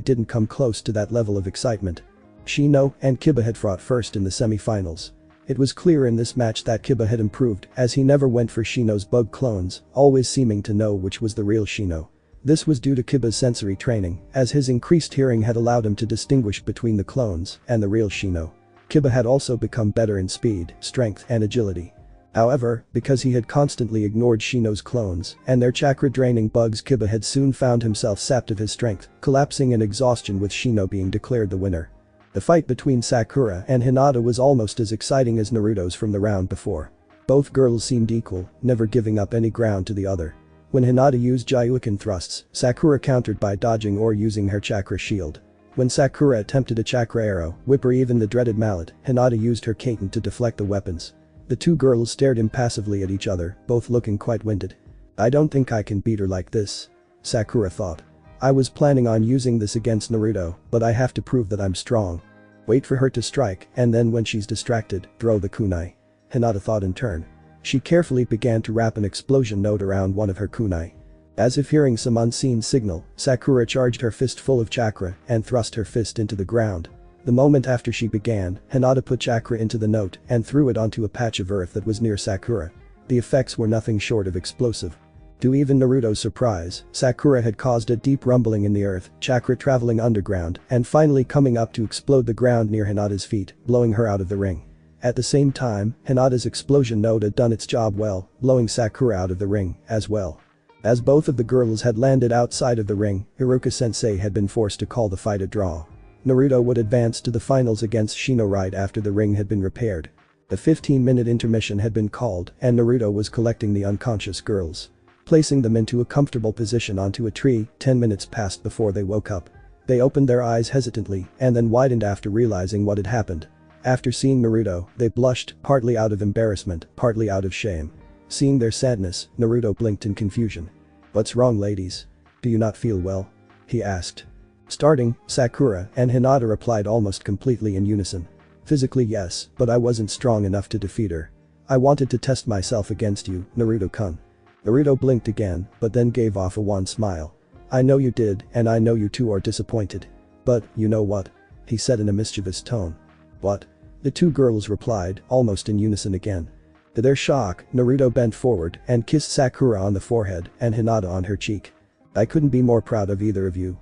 Speaker 1: didn't come close to that level of excitement. Shino and Kiba had fought first in the semi-finals. It was clear in this match that Kiba had improved as he never went for Shino's bug clones, always seeming to know which was the real Shino. This was due to Kiba's sensory training, as his increased hearing had allowed him to distinguish between the clones and the real Shino. Kiba had also become better in speed, strength and agility. However, because he had constantly ignored Shino's clones and their chakra-draining bugs, Kiba had soon found himself sapped of his strength, collapsing in exhaustion with Shino being declared the winner. The fight between Sakura and Hinata was almost as exciting as Naruto's from the round before. Both girls seemed equal, never giving up any ground to the other. When Hinata used Jaiuken thrusts, Sakura countered by dodging or using her chakra shield. When Sakura attempted a chakra arrow, whip or even the dreaded mallet, Hinata used her Katen to deflect the weapons. The two girls stared impassively at each other, both looking quite winded. I don't think I can beat her like this. Sakura thought. I was planning on using this against Naruto, but I have to prove that I'm strong. Wait for her to strike, and then when she's distracted, throw the kunai. Hinata thought in turn. She carefully began to wrap an explosion note around one of her kunai. As if hearing some unseen signal, Sakura charged her fist full of chakra and thrust her fist into the ground. The moment after she began, Hinata put chakra into the note and threw it onto a patch of earth that was near Sakura. The effects were nothing short of explosive. To even Naruto's surprise, Sakura had caused a deep rumbling in the earth, chakra traveling underground and finally coming up to explode the ground near Hinata's feet, blowing her out of the ring. At the same time, Hinata's explosion node had done its job well, blowing Sakura out of the ring, as well. As both of the girls had landed outside of the ring, Iruka-sensei had been forced to call the fight a draw. Naruto would advance to the finals against Shino right after the ring had been repaired. The 15-minute intermission had been called and Naruto was collecting the unconscious girls. Placing them into a comfortable position onto a tree, 10 minutes passed before they woke up. They opened their eyes hesitantly and then widened after realizing what had happened. After seeing Naruto, they blushed, partly out of embarrassment, partly out of shame. Seeing their sadness, Naruto blinked in confusion. What's wrong, ladies? Do you not feel well? He asked. Starting, Sakura and Hinata replied almost completely in unison. Physically yes, but I wasn't strong enough to defeat her. I wanted to test myself against you, Naruto-kun. Naruto blinked again, but then gave off a wan smile. I know you did, and I know you too are disappointed. But, you know what? He said in a mischievous tone. What? The two girls replied, almost in unison again. To their shock, Naruto bent forward and kissed Sakura on the forehead and Hinata on her cheek. I couldn't be more proud of either of you.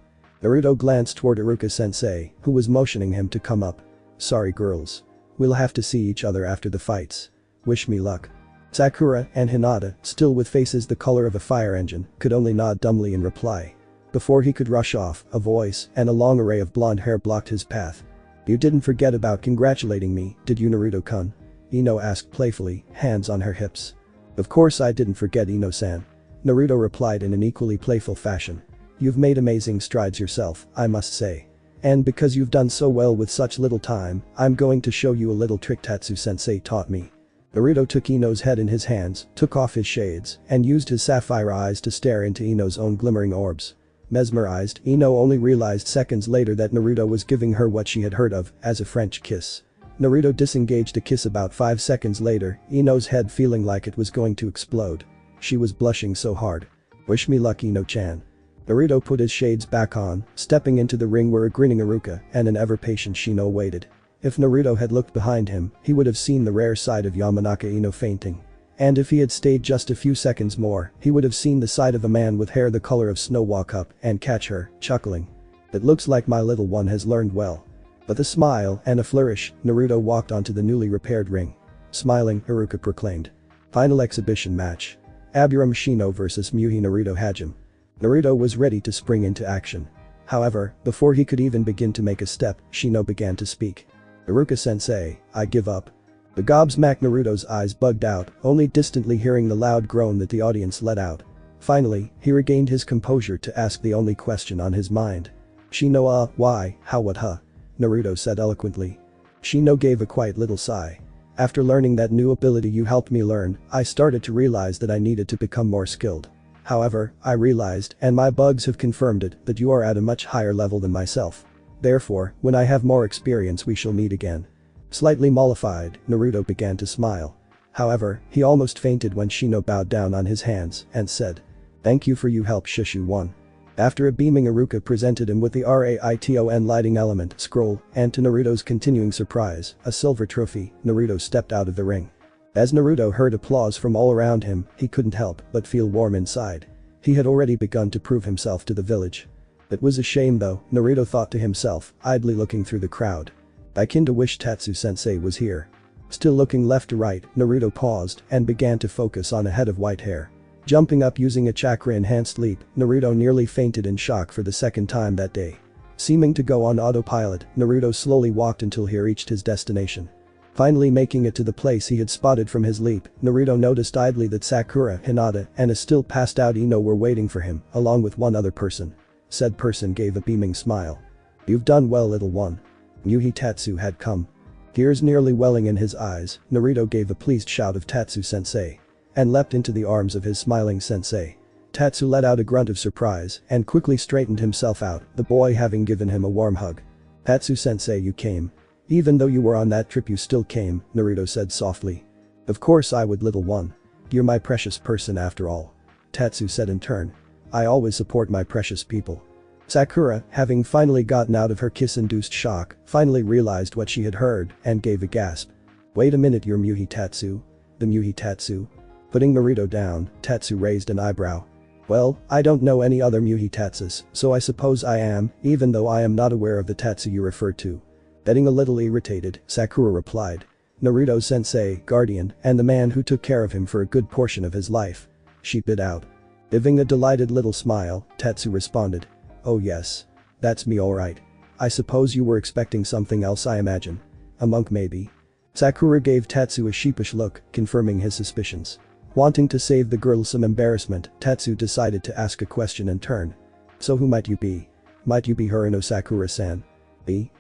Speaker 1: Naruto glanced toward Iruka-sensei, who was motioning him to come up. Sorry girls. We'll have to see each other after the fights. Wish me luck. Sakura and Hinata, still with faces the color of a fire engine, could only nod dumbly in reply. Before he could rush off, a voice and a long array of blonde hair blocked his path. You didn't forget about congratulating me, did you, Naruto-kun? Ino asked playfully, hands on her hips. Of course I didn't forget, Ino-san. Naruto replied in an equally playful fashion. You've made amazing strides yourself, I must say. And because you've done so well with such little time, I'm going to show you a little trick Tatsu-sensei taught me. Naruto took Ino's head in his hands, took off his shades, and used his sapphire eyes to stare into Ino's own glimmering orbs. Mesmerized, Ino only realized seconds later that Naruto was giving her what she had heard of as a French kiss. Naruto disengaged a kiss about 5 seconds later, Ino's head feeling like it was going to explode. She was blushing so hard. Wish me luck, Ino-chan. Naruto put his shades back on, stepping into the ring where a grinning Iruka and an ever-patient Shino waited. If Naruto had looked behind him, he would have seen the rare side of Yamanaka Ino fainting. And if he had stayed just a few seconds more, he would have seen the side of a man with hair the color of snow walk up and catch her, chuckling. It looks like my little one has learned well. With a smile and a flourish, Naruto walked onto the newly repaired ring. Smiling, Iruka proclaimed. Final exhibition match. Aburame Shino vs Muhi Naruto Hajime. Naruto was ready to spring into action. However, before he could even begin to make a step, Shino began to speak. Iruka-sensei, I give up. The gobsmacked Naruto's eyes bugged out, only distantly hearing the loud groan that the audience let out. Finally, he regained his composure to ask the only question on his mind. Shino, why, how, what, huh? Naruto said eloquently. Shino gave a quiet little sigh. After learning that new ability you helped me learn, I started to realize that I needed to become more skilled. However, I realized, and my bugs have confirmed it, that you are at a much higher level than myself. Therefore, when I have more experience we shall meet again. Slightly mollified, Naruto began to smile. However, he almost fainted when Shino bowed down on his hands and said, Thank you for your help, Shishu-1. After a beaming Iruka presented him with the Raiton lighting element scroll, and to Naruto's continuing surprise, a silver trophy, Naruto stepped out of the ring. As Naruto heard applause from all around him, he couldn't help but feel warm inside. He had already begun to prove himself to the village. It was a shame though, Naruto thought to himself, idly looking through the crowd. I kinda wish Tatsu-sensei was here. Still looking left to right, Naruto paused and began to focus on a head of white hair. Jumping up using a chakra-enhanced leap, Naruto nearly fainted in shock for the second time that day. Seeming to go on autopilot, Naruto slowly walked until he reached his destination. Finally making it to the place he had spotted from his leap, Naruto noticed idly that Sakura, Hinata, and a still passed out Ino were waiting for him, along with one other person. Said person gave a beaming smile. You've done well, little one. MuhiTatsu had come. Tears nearly welling in his eyes, Naruto gave a pleased shout of Tatsu-sensei. And leapt into the arms of his smiling sensei. Tatsu let out a grunt of surprise and quickly straightened himself out, the boy having given him a warm hug. Tatsu-sensei, you came. Even though you were on that trip you still came, Naruto said softly. Of course I would, little one. You're my precious person after all. Tatsu said in turn. I always support my precious people. Sakura, having finally gotten out of her kiss-induced shock, finally realized what she had heard and gave a gasp. Wait a minute, you're MuhiTatsu? The MuhiTatsu? Putting Naruto down, Tatsu raised an eyebrow. Well, I don't know any other MuhiTatsus, so I suppose I am, even though I am not aware of the Tatsu you refer to. Getting a little irritated, Sakura replied. Naruto-sensei, guardian, and the man who took care of him for a good portion of his life. She bit out. Giving a delighted little smile, Tatsu responded. Oh yes. That's me alright. I suppose you were expecting something else, I imagine. A monk maybe. Sakura gave Tatsu a sheepish look, confirming his suspicions. Wanting to save the girl some embarrassment, Tatsu decided to ask a question in turn. So who might you be? Might you be Harem Sakura-san? Me?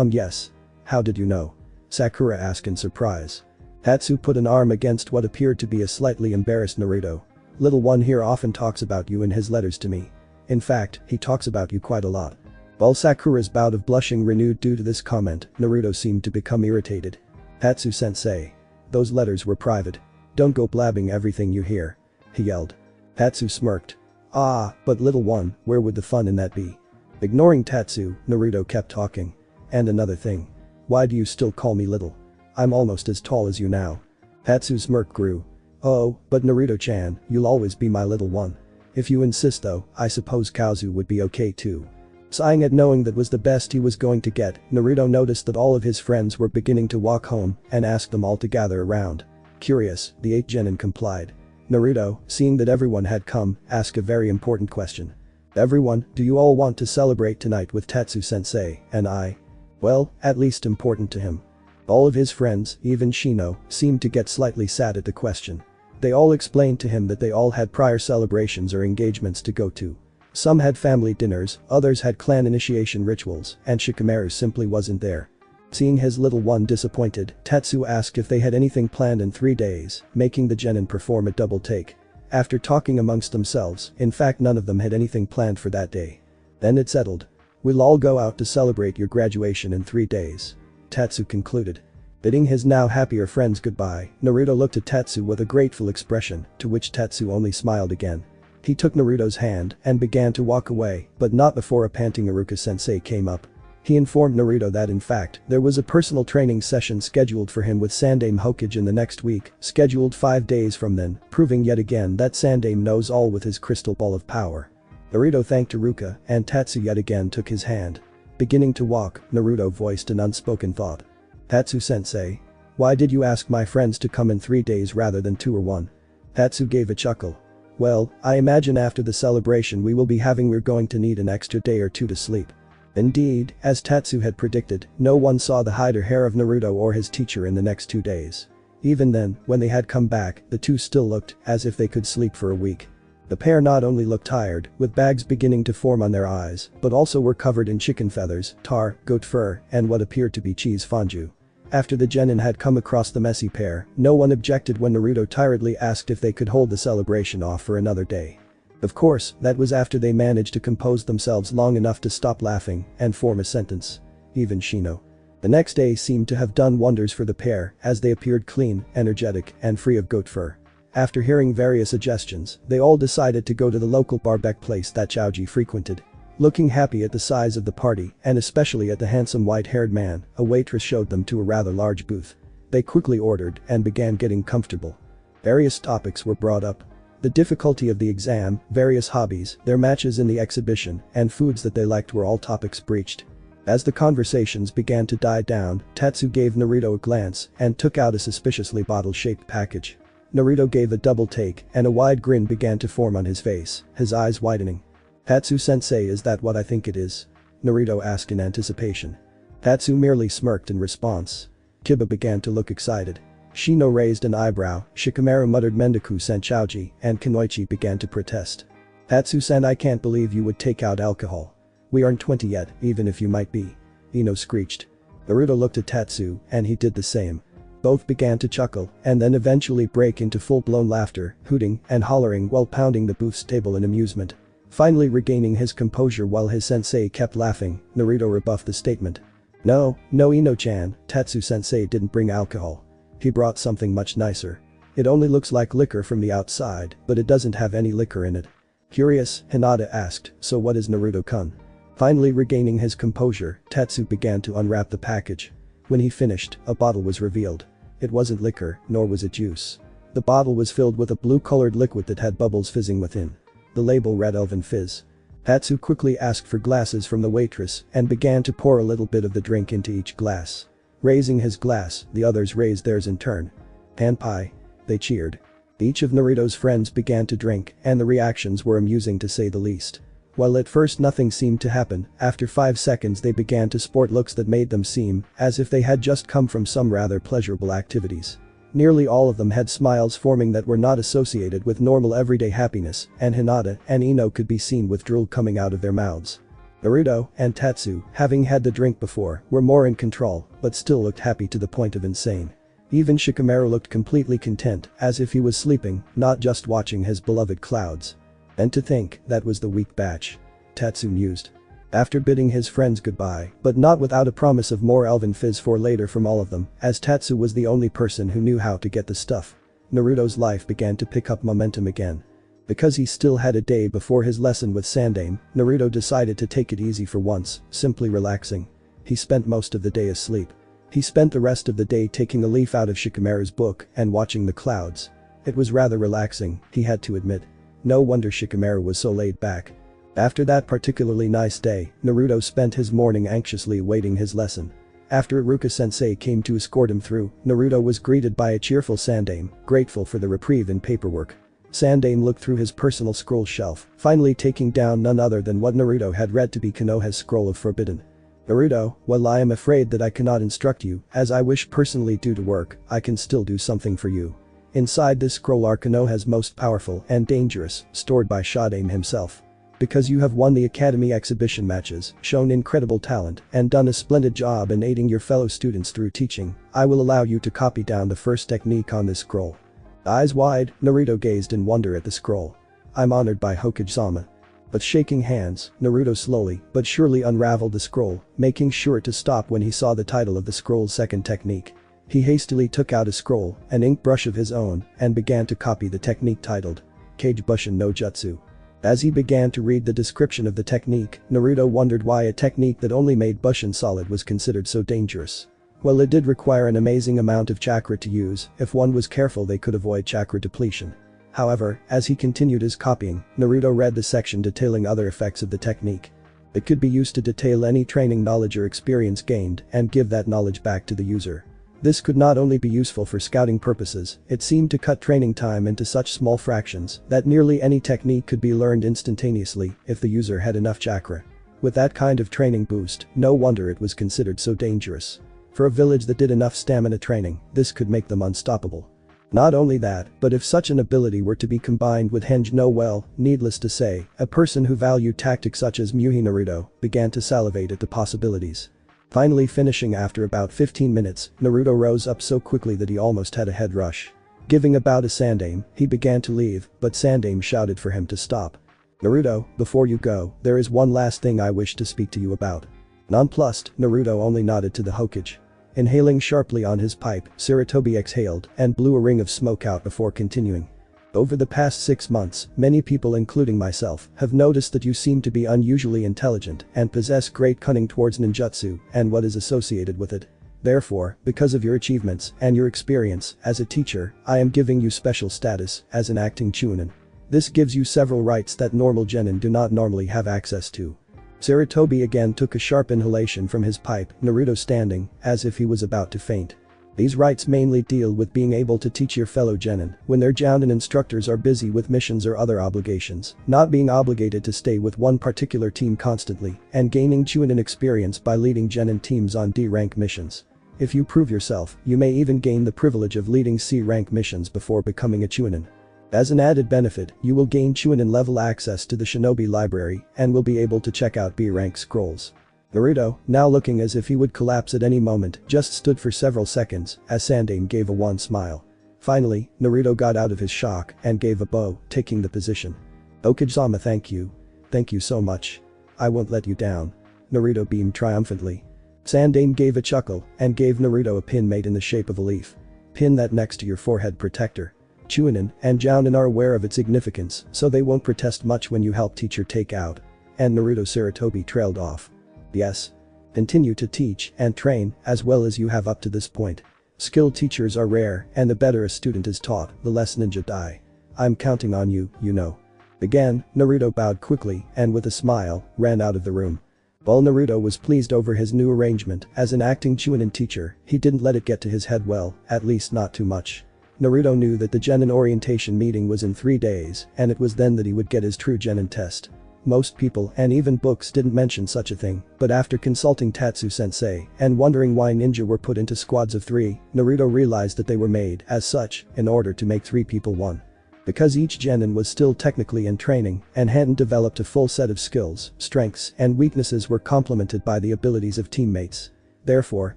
Speaker 1: Yes. How did you know? Sakura asked in surprise. Tatsu put an arm against what appeared to be a slightly embarrassed Naruto. Little one here often talks about you in his letters to me. In fact, he talks about you quite a lot. While Sakura's bout of blushing renewed due to this comment, Naruto seemed to become irritated. Tatsu-sensei. Those letters were private. Don't go blabbing everything you hear. He yelled. Tatsu smirked. Ah, but little one, where would the fun in that be? Ignoring Tatsu, Naruto kept talking. And another thing. Why do you still call me little? I'm almost as tall as you now. Tatsu's smirk grew. Oh, but Naruto-chan, you'll always be my little one. If you insist though, I suppose Kaozu would be okay too. Sighing at knowing that was the best he was going to get, Naruto noticed that all of his friends were beginning to walk home and asked them all to gather around. Curious, the 8 genin complied. Naruto, seeing that everyone had come, asked a very important question. Everyone, do you all want to celebrate tonight with Tatsu-sensei and I? Well, at least important to him. All of his friends, even Shino, seemed to get slightly sad at the question. They all explained to him that they all had prior celebrations or engagements to go to. Some had family dinners, others had clan initiation rituals, and Shikamaru simply wasn't there. Seeing his little one disappointed, Tatsu asked if they had anything planned in 3 days, making the genin perform a double take. After talking amongst themselves, in fact none of them had anything planned for that day. Then it settled. We'll all go out to celebrate your graduation in 3 days. Tatsu concluded. Bidding his now happier friends goodbye, Naruto looked at Tatsu with a grateful expression, to which Tatsu only smiled again. He took Naruto's hand and began to walk away, but not before a panting Iruka-sensei came up. He informed Naruto that in fact, there was a personal training session scheduled for him with Sandaime Hokage in the next week, scheduled 5 days from then, proving yet again that Sandaime knows all with his crystal ball of power. Naruto thanked Iruka, and Tatsu yet again took his hand. Beginning to walk, Naruto voiced an unspoken thought. Tatsu-sensei. Why did you ask my friends to come in 3 days rather than 2 or 1? Tatsu gave a chuckle. Well, I imagine after the celebration we're going to need an extra day or 2 to sleep. Indeed, as Tatsu had predicted, no one saw the hide or hair of Naruto or his teacher in the next 2 days. Even then, when they had come back, the two still looked as if they could sleep for a week. The pair not only looked tired, with bags beginning to form on their eyes, but also were covered in chicken feathers, tar, goat fur, and what appeared to be cheese fondue. After the genin had come across the messy pair, no one objected when Naruto tiredly asked if they could hold the celebration off for another day. Of course, that was after they managed to compose themselves long enough to stop laughing and form a sentence. Even Shino. The next day seemed to have done wonders for the pair as they appeared clean, energetic, and free of goat fur. After hearing various suggestions, they all decided to go to the local barbecue place that Chaoji frequented. Looking happy at the size of the party and especially at the handsome white-haired man, a waitress showed them to a rather large booth. They quickly ordered and began getting comfortable. Various topics were brought up. The difficulty of the exam, various hobbies, their matches in the exhibition, and foods that they liked were all topics breached. As the conversations began to die down, Tatsu gave Naruto a glance and took out a suspiciously bottle-shaped package. Naruto gave a double take and a wide grin began to form on his face, his eyes widening. Tatsu-sensei, is that what I think it is? Naruto asked in anticipation. Tatsu merely smirked in response. Kiba began to look excited. Shino raised an eyebrow, Shikamaru muttered Mendoku-san Chaoji, and Kunoichi began to protest. Tatsu-san, I can't believe you would take out alcohol. We aren't 20 yet, even if you might be. Ino screeched. Naruto looked at Tatsu, and he did the same. Both began to chuckle, and then eventually break into full-blown laughter, hooting and hollering while pounding the booth's table in amusement. Finally regaining his composure while his sensei kept laughing, Naruto rebuffed the statement. No, Ino-chan, Tatsu-sensei didn't bring alcohol. He brought something much nicer. It only looks like liquor from the outside, but it doesn't have any liquor in it. Curious, Hinata asked, so what is Naruto-kun? Finally regaining his composure, Tatsu began to unwrap the package. When he finished, a bottle was revealed. It wasn't liquor, nor was it juice. The bottle was filled with a blue-colored liquid that had bubbles fizzing within. The label read Elven Fizz. Tatsu quickly asked for glasses from the waitress and began to pour a little bit of the drink into each glass. Raising his glass, the others raised theirs in turn. "Panpai." They cheered. Each of Naruto's friends began to drink and the reactions were amusing to say the least. While at first nothing seemed to happen, after 5 seconds they began to sport looks that made them seem as if they had just come from some rather pleasurable activities. Nearly all of them had smiles forming that were not associated with normal everyday happiness, and Hinata and Ino could be seen with drool coming out of their mouths. Naruto and Tatsu, having had the drink before, were more in control, but still looked happy to the point of insane. Even Shikamaru looked completely content, as if he was sleeping, not just watching his beloved clouds. And to think, that was the weak batch. Tatsu mused. After bidding his friends goodbye, but not without a promise of more Elven Fizz for later from all of them, as Tatsu was the only person who knew how to get the stuff. Naruto's life began to pick up momentum again. Because he still had a day before his lesson with Sandaime, Naruto decided to take it easy for once, simply relaxing. He spent most of the day asleep. He spent the rest of the day taking a leaf out of Shikamaru's book and watching the clouds. It was rather relaxing, he had to admit. No wonder Shikamaru was so laid back. After that particularly nice day, Naruto spent his morning anxiously awaiting his lesson. After Iruka-sensei came to escort him through, Naruto was greeted by a cheerful Sandame, grateful for the reprieve in paperwork. Sandame looked through his personal scroll shelf, finally taking down none other than what Naruto had read to be Konoha's Scroll of Forbidden. Naruto, while I am afraid that I cannot instruct you, as I wish personally due to work, I can still do something for you. Inside this scroll are Konoha's most powerful and dangerous, stored by Sandame himself. Because you have won the Academy exhibition matches, shown incredible talent, and done a splendid job in aiding your fellow students through teaching, I will allow you to copy down the first technique on this scroll. Eyes wide, Naruto gazed in wonder at the scroll. I'm honored by Hokage-sama. But shaking hands, Naruto slowly but surely unraveled the scroll, making sure to stop when he saw the title of the scroll's second technique. He hastily took out a scroll, an ink brush of his own, and began to copy the technique titled Kage Bushin no Jutsu. As he began to read the description of the technique, Naruto wondered why a technique that only made Bushin solid was considered so dangerous. Well, it did require an amazing amount of chakra to use. If one was careful they could avoid chakra depletion. However, as he continued his copying, Naruto read the section detailing other effects of the technique. It could be used to detail any training knowledge or experience gained and give that knowledge back to the user. This could not only be useful for scouting purposes, it seemed to cut training time into such small fractions that nearly any technique could be learned instantaneously if the user had enough chakra. With that kind of training boost, no wonder it was considered so dangerous. For a village that did enough stamina training, this could make them unstoppable. Not only that, but if such an ability were to be combined with Henj no well, needless to say, a person who valued tactics such as Naruto began to salivate at the possibilities. Finally finishing after about 15 minutes, Naruto rose up so quickly that he almost had a head rush. Giving a bow to Sandame, he began to leave, but Sandame shouted for him to stop. Naruto, before you go, there is one last thing I wish to speak to you about. Nonplussed, Naruto only nodded to the Hokage. Inhaling sharply on his pipe, Sarutobi exhaled and blew a ring of smoke out before continuing. Over the past 6 months, many people including myself have noticed that you seem to be unusually intelligent and possess great cunning towards ninjutsu and what is associated with it. Therefore, because of your achievements and your experience as a teacher, I am giving you special status as an acting chunin. This gives you several rights that normal genin do not normally have access to. Sarutobi again took a sharp inhalation from his pipe, Naruto standing, as if he was about to faint. These rights mainly deal with being able to teach your fellow genin when their jounin instructors are busy with missions or other obligations, not being obligated to stay with one particular team constantly, and gaining chunin experience by leading genin teams on D-rank missions. If you prove yourself, you may even gain the privilege of leading C-rank missions before becoming a chunin. As an added benefit, you will gain chunin level access to the shinobi library and will be able to check out B-rank scrolls. Naruto, now looking as if he would collapse at any moment, just stood for several seconds as Sandame gave a wan smile. Finally, Naruto got out of his shock and gave a bow, taking the position. Hokage-sama, thank you. Thank you so much. I won't let you down. Naruto beamed triumphantly. Sandame gave a chuckle and gave Naruto a pin made in the shape of a leaf. Pin that next to your forehead protector. Chunin and Jounin are aware of its significance, so they won't protest much when you help teacher take out. And Naruto Sarutobi trailed off. Yes. Continue to teach and train as well as you have up to this point. Skilled teachers are rare and the better a student is taught, the less ninja die. I'm counting on you, you know. Again, Naruto bowed quickly and with a smile, ran out of the room. While Naruto was pleased over his new arrangement as an acting Chunin teacher, he didn't let it get to his head well, at least not too much. Naruto knew that the genin orientation meeting was in 3 days and it was then that he would get his true genin test. Most people and even books didn't mention such a thing, but after consulting Tatsu-sensei and wondering why ninja were put into squads of 3, Naruto realized that they were made as such in order to make 3 people 1. Because each genin was still technically in training and hadn't developed a full set of skills, strengths and weaknesses were complemented by the abilities of teammates. Therefore,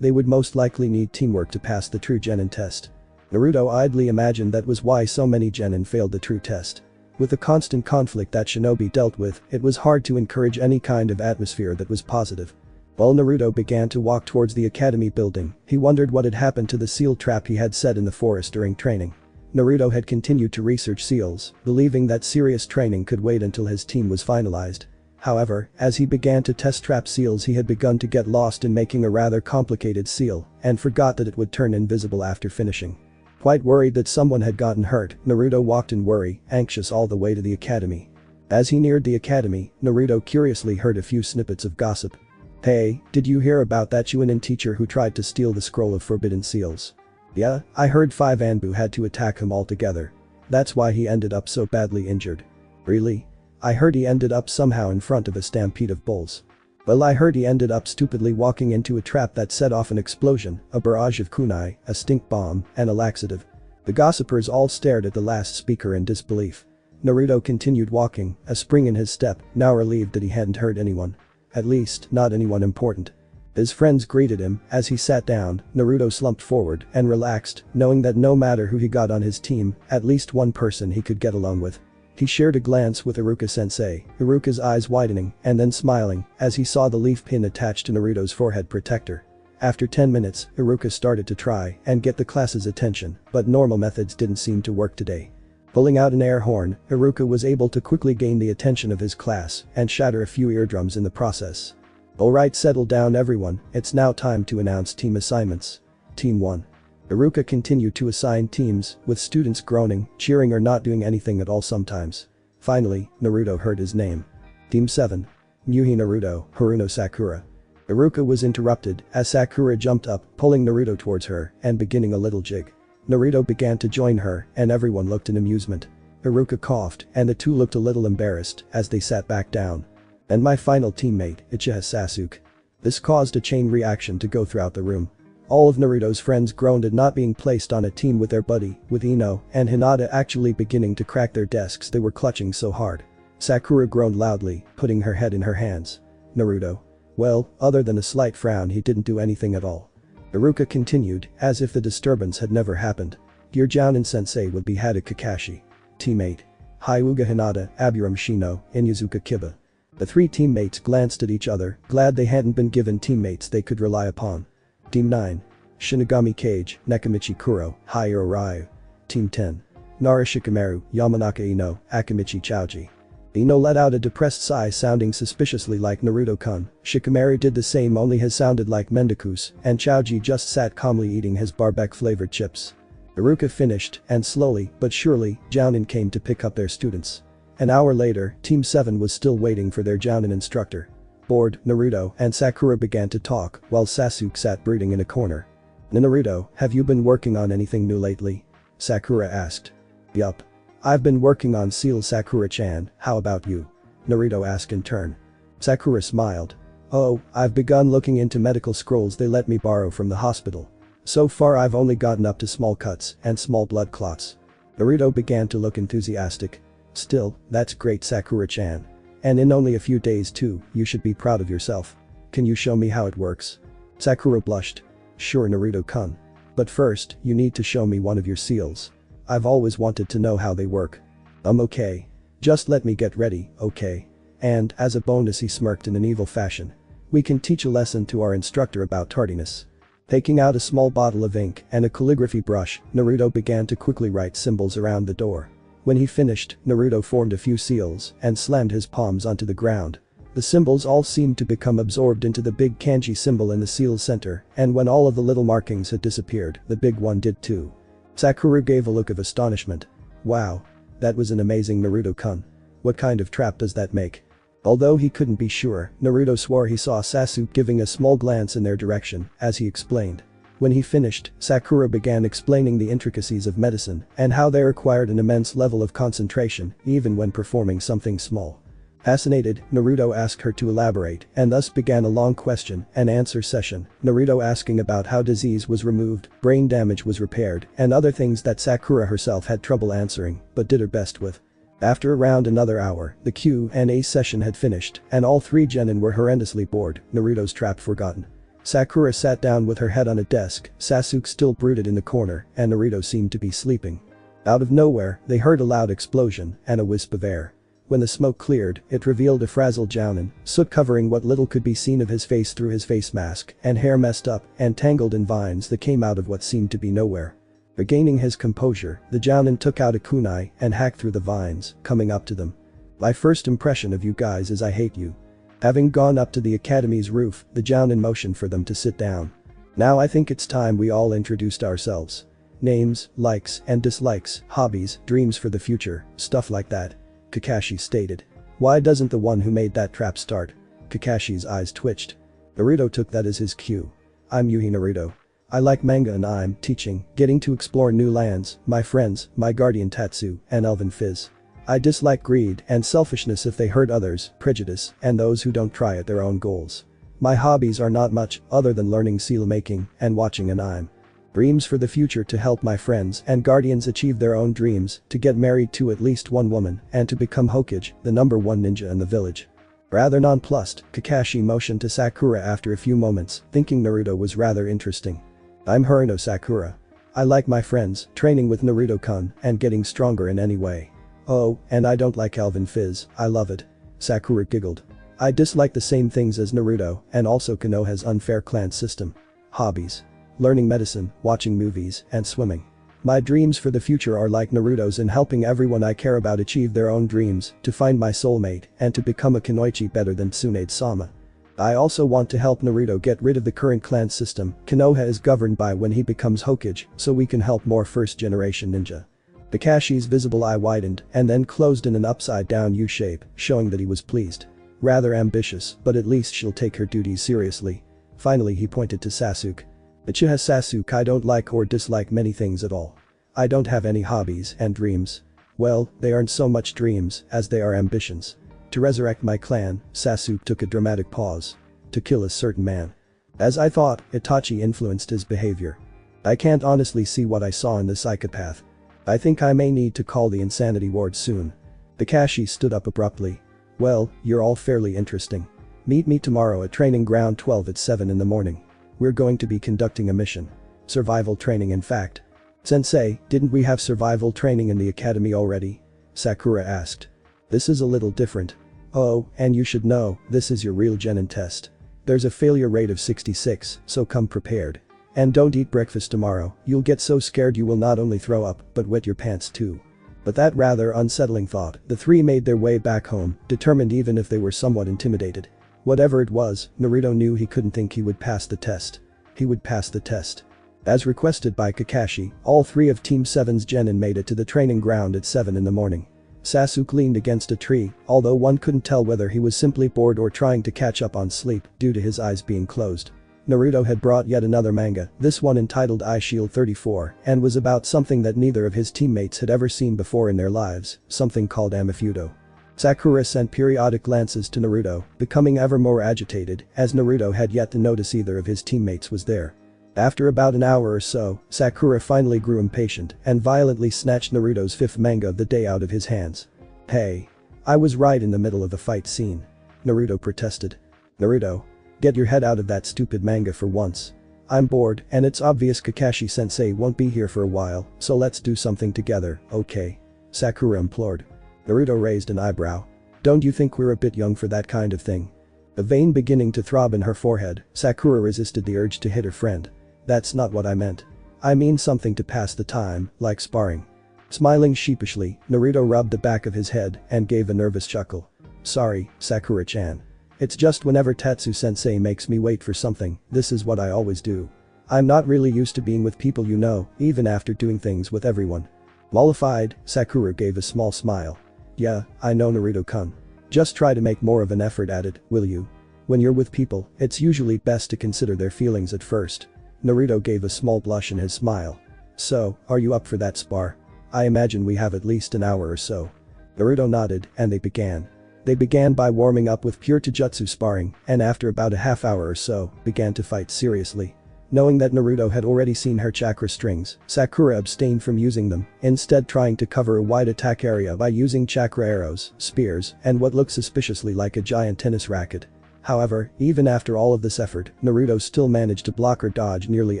Speaker 1: they would most likely need teamwork to pass the true genin test. Naruto idly imagined that was why so many genin failed the true test. With the constant conflict that shinobi dealt with, it was hard to encourage any kind of atmosphere that was positive. While Naruto began to walk towards the academy building, he wondered what had happened to the seal trap he had set in the forest during training. Naruto had continued to research seals, believing that serious training could wait until his team was finalized. However, as he began to test trap seals he had begun to get lost in making a rather complicated seal and forgot that it would turn invisible after finishing. Quite worried that someone had gotten hurt, Naruto walked in worry, anxious all the way to the academy. As he neared the academy, Naruto curiously heard a few snippets of gossip. "Hey, did you hear about that Chunin teacher who tried to steal the scroll of forbidden seals?" "Yeah, I heard 5 Anbu had to attack him all together. That's why he ended up so badly injured." "Really? I heard he ended up somehow in front of a stampede of bulls." "Well, I heard he ended up stupidly walking into a trap that set off an explosion, a barrage of kunai, a stink bomb, and a laxative." The gossipers all stared at the last speaker in disbelief. Naruto continued walking, a spring in his step, now relieved that he hadn't hurt anyone. At least, not anyone important. His friends greeted him. As he sat down, Naruto slumped forward and relaxed, knowing that no matter who he got on his team, at least one person he could get along with. He shared a glance with Iruka-sensei, Iruka's eyes widening and then smiling as he saw the leaf pin attached to Naruto's forehead protector. After 10 minutes, Iruka started to try and get the class's attention, but normal methods didn't seem to work today. Pulling out an air horn, Iruka was able to quickly gain the attention of his class and shatter a few eardrums in the process. "Alright, settle down everyone, it's now time to announce team assignments. Team 1. Iruka continued to assign teams, with students groaning, cheering or not doing anything at all sometimes. Finally, Naruto heard his name. Team 7. Muhi Naruto, Haruno Sakura. Iruka was interrupted as Sakura jumped up, pulling Naruto towards her and beginning a little jig. Naruto began to join her and everyone looked in amusement. Iruka coughed and the two looked a little embarrassed as they sat back down. "And my final teammate, Uchiha Sasuke." This caused a chain reaction to go throughout the room. All of Naruto's friends groaned at not being placed on a team with their buddy, with Ino and Hinata actually beginning to crack their desks they were clutching so hard. Sakura groaned loudly, putting her head in her hands. Naruto. Well, other than a slight frown, he didn't do anything at all. Iruka continued, as if the disturbance had never happened. "Your Jounin-sensei would be Hada Kakashi. Teammate. Hyuga Hinata, Aburam Shino, Inyazuka Kiba." The 3 teammates glanced at each other, glad they hadn't been given teammates they could rely upon. Team 9. Shinigami Kage, Nekamichi Kuro, Hayao Ryu. Team 10. Nara Shikamaru, Yamanaka Ino, Akamichi Chouji. Ino let out a depressed sigh sounding suspiciously like Naruto-kun. Shikamaru did the same, only his sounded like Mendikus, and Chouji just sat calmly eating his barbecue-flavored chips. Iruka finished, and slowly but surely, Jounin came to pick up their students. An hour later, Team 7 was still waiting for their Jounin instructor. Bored, Naruto and Sakura began to talk while Sasuke sat brooding in a corner. "Naruto, have you been working on anything new lately?" Sakura asked. "Yup. I've been working on Seal Sakura-chan, how about you?" Naruto asked in turn. Sakura smiled. "Oh, I've begun looking into medical scrolls they let me borrow from the hospital. So far I've only gotten up to small cuts and small blood clots." Naruto began to look enthusiastic. "Still, that's great, Sakura-chan. And in only a few days too, you should be proud of yourself. Can you show me how it works?" Sakura blushed. "Sure, Naruto-kun. But first, you need to show me one of your seals. I've always wanted to know how they work." Okay. Just let me get ready, okay?" And, as a bonus, he smirked in an evil fashion. "We can teach a lesson to our instructor about tardiness." Taking out a small bottle of ink and a calligraphy brush, Naruto began to quickly write symbols around the door. When he finished, Naruto formed a few seals and slammed his palms onto the ground. The symbols all seemed to become absorbed into the big kanji symbol in the seal's center, and when all of the little markings had disappeared, the big one did too. Sakura gave a look of astonishment. "Wow. That was an amazing, Naruto-kun. What kind of trap does that make?" Although he couldn't be sure, Naruto swore he saw Sasuke giving a small glance in their direction as he explained. When he finished, Sakura began explaining the intricacies of medicine and how they required an immense level of concentration even when performing something small. Fascinated, Naruto asked her to elaborate and thus began a long question and answer session, Naruto asking about how disease was removed, brain damage was repaired, and other things that Sakura herself had trouble answering but did her best with. After around another hour, the Q&A session had finished and all 3 genin were horrendously bored, Naruto's trap forgotten. Sakura sat down with her head on a desk, Sasuke still brooded in the corner, and Naruto seemed to be sleeping. Out of nowhere, they heard a loud explosion and a wisp of air. When the smoke cleared, it revealed a frazzled Jounin, soot covering what little could be seen of his face through his face mask, and hair messed up and tangled in vines that came out of what seemed to be nowhere. Regaining his composure, the Jounin took out a kunai and hacked through the vines, coming up to them. "My first impression of you guys is I hate you." Having gone up to the academy's roof, the Jounin motioned for them to sit down. "Now I think it's time we all introduced ourselves. Names, likes and dislikes, hobbies, dreams for the future, stuff like that," Kakashi stated. Why doesn't the one who made that trap start? Kakashi's eyes twitched. Naruto took that as his cue. I'm Yuhi Naruto. I like manga and I'm teaching, getting to explore new lands, my friends, my guardian Tatsu, and Elven Fizz. I dislike greed and selfishness if they hurt others, prejudice, and those who don't try at their own goals. My hobbies are not much other than learning seal making and watching anime. Dreams for the future to help my friends and guardians achieve their own dreams, to get married to at least one woman, and to become Hokage, the #1 ninja in the village. Rather nonplussed, Kakashi motioned to Sakura after a few moments, thinking Naruto was rather interesting. I'm Haruno Sakura. I like my friends, training with Naruto-kun, and getting stronger in any way. Oh, and I don't like Elven Fizz, I love it. Sakura giggled. I dislike the same things as Naruto, and also Konoha's unfair clan system. Hobbies. Learning medicine, watching movies, and swimming. My dreams for the future are like Naruto's in helping everyone I care about achieve their own dreams, to find my soulmate, and to become a Kunoichi better than Tsunade-sama. I also want to help Naruto get rid of the current clan system Konoha is governed by when he becomes Hokage, so we can help more first-generation ninja. Kakashi's visible eye widened and then closed in an upside-down U shape, showing that he was pleased. Rather ambitious, but at least she'll take her duties seriously. Finally he pointed to Sasuke. Uchiha Sasuke, I don't like or dislike many things at all. I don't have any hobbies and dreams. Well, they aren't so much dreams as they are ambitions. To resurrect my clan, Sasuke took a dramatic pause. To kill a certain man. As I thought, Itachi influenced his behavior. I can't honestly see what I saw in the psychopath. I think I may need to call the insanity ward soon. Kakashi stood up abruptly. Well, you're all fairly interesting. Meet me tomorrow at training ground 12 at 7 in the morning. We're going to be conducting a mission. Survival training in fact. Sensei, didn't we have survival training in the academy already? Sakura asked. This is a little different. Oh, and you should know, this is your real genin test. There's a failure rate of 66, so come prepared. And don't eat breakfast tomorrow, you'll get so scared you will not only throw up, but wet your pants too. But that rather unsettling thought, the three made their way back home, determined even if they were somewhat intimidated. Whatever it was, Naruto knew he couldn't think he would pass the test. He would pass the test. As requested by Kakashi, all three of Team 7's genin made it to the training ground at 7 in the morning. Sasuke leaned against a tree, although one couldn't tell whether he was simply bored or trying to catch up on sleep due to his eyes being closed. Naruto had brought yet another manga, this one entitled Eye Shield 34, and was about something that neither of his teammates had ever seen before in their lives, something called Amifudo. Sakura sent periodic glances to Naruto, becoming ever more agitated as Naruto had yet to notice either of his teammates was there. After about an hour or so, Sakura finally grew impatient and violently snatched Naruto's fifth manga of the day out of his hands. Hey. I was right in the middle of the fight scene. Naruto protested. Naruto. Get your head out of that stupid manga for once. I'm bored and it's obvious Kakashi-sensei won't be here for a while, so let's do something together, okay? Sakura implored. Naruto raised an eyebrow. Don't you think we're a bit young for that kind of thing? A vein beginning to throb in her forehead, Sakura resisted the urge to hit her friend. That's not what I meant. I mean something to pass the time, like sparring. Smiling sheepishly, Naruto rubbed the back of his head and gave a nervous chuckle. Sorry, Sakura-chan. It's just whenever Tatsu-sensei makes me wait for something, this is what I always do. I'm not really used to being with people you know, even after doing things with everyone. Mollified, Sakura gave a small smile. Yeah, I know Naruto-kun. Just try to make more of an effort at it, will you? When you're with people, it's usually best to consider their feelings at first. Naruto gave a small blush in his smile. So, are you up for that spar? I imagine we have at least an hour or so. Naruto nodded and they began. They began by warming up with pure taijutsu sparring and after about a half hour or so, began to fight seriously. Knowing that Naruto had already seen her chakra strings, Sakura abstained from using them, instead trying to cover a wide attack area by using chakra arrows, spears, and what looked suspiciously like a giant tennis racket. However, even after all of this effort, Naruto still managed to block or dodge nearly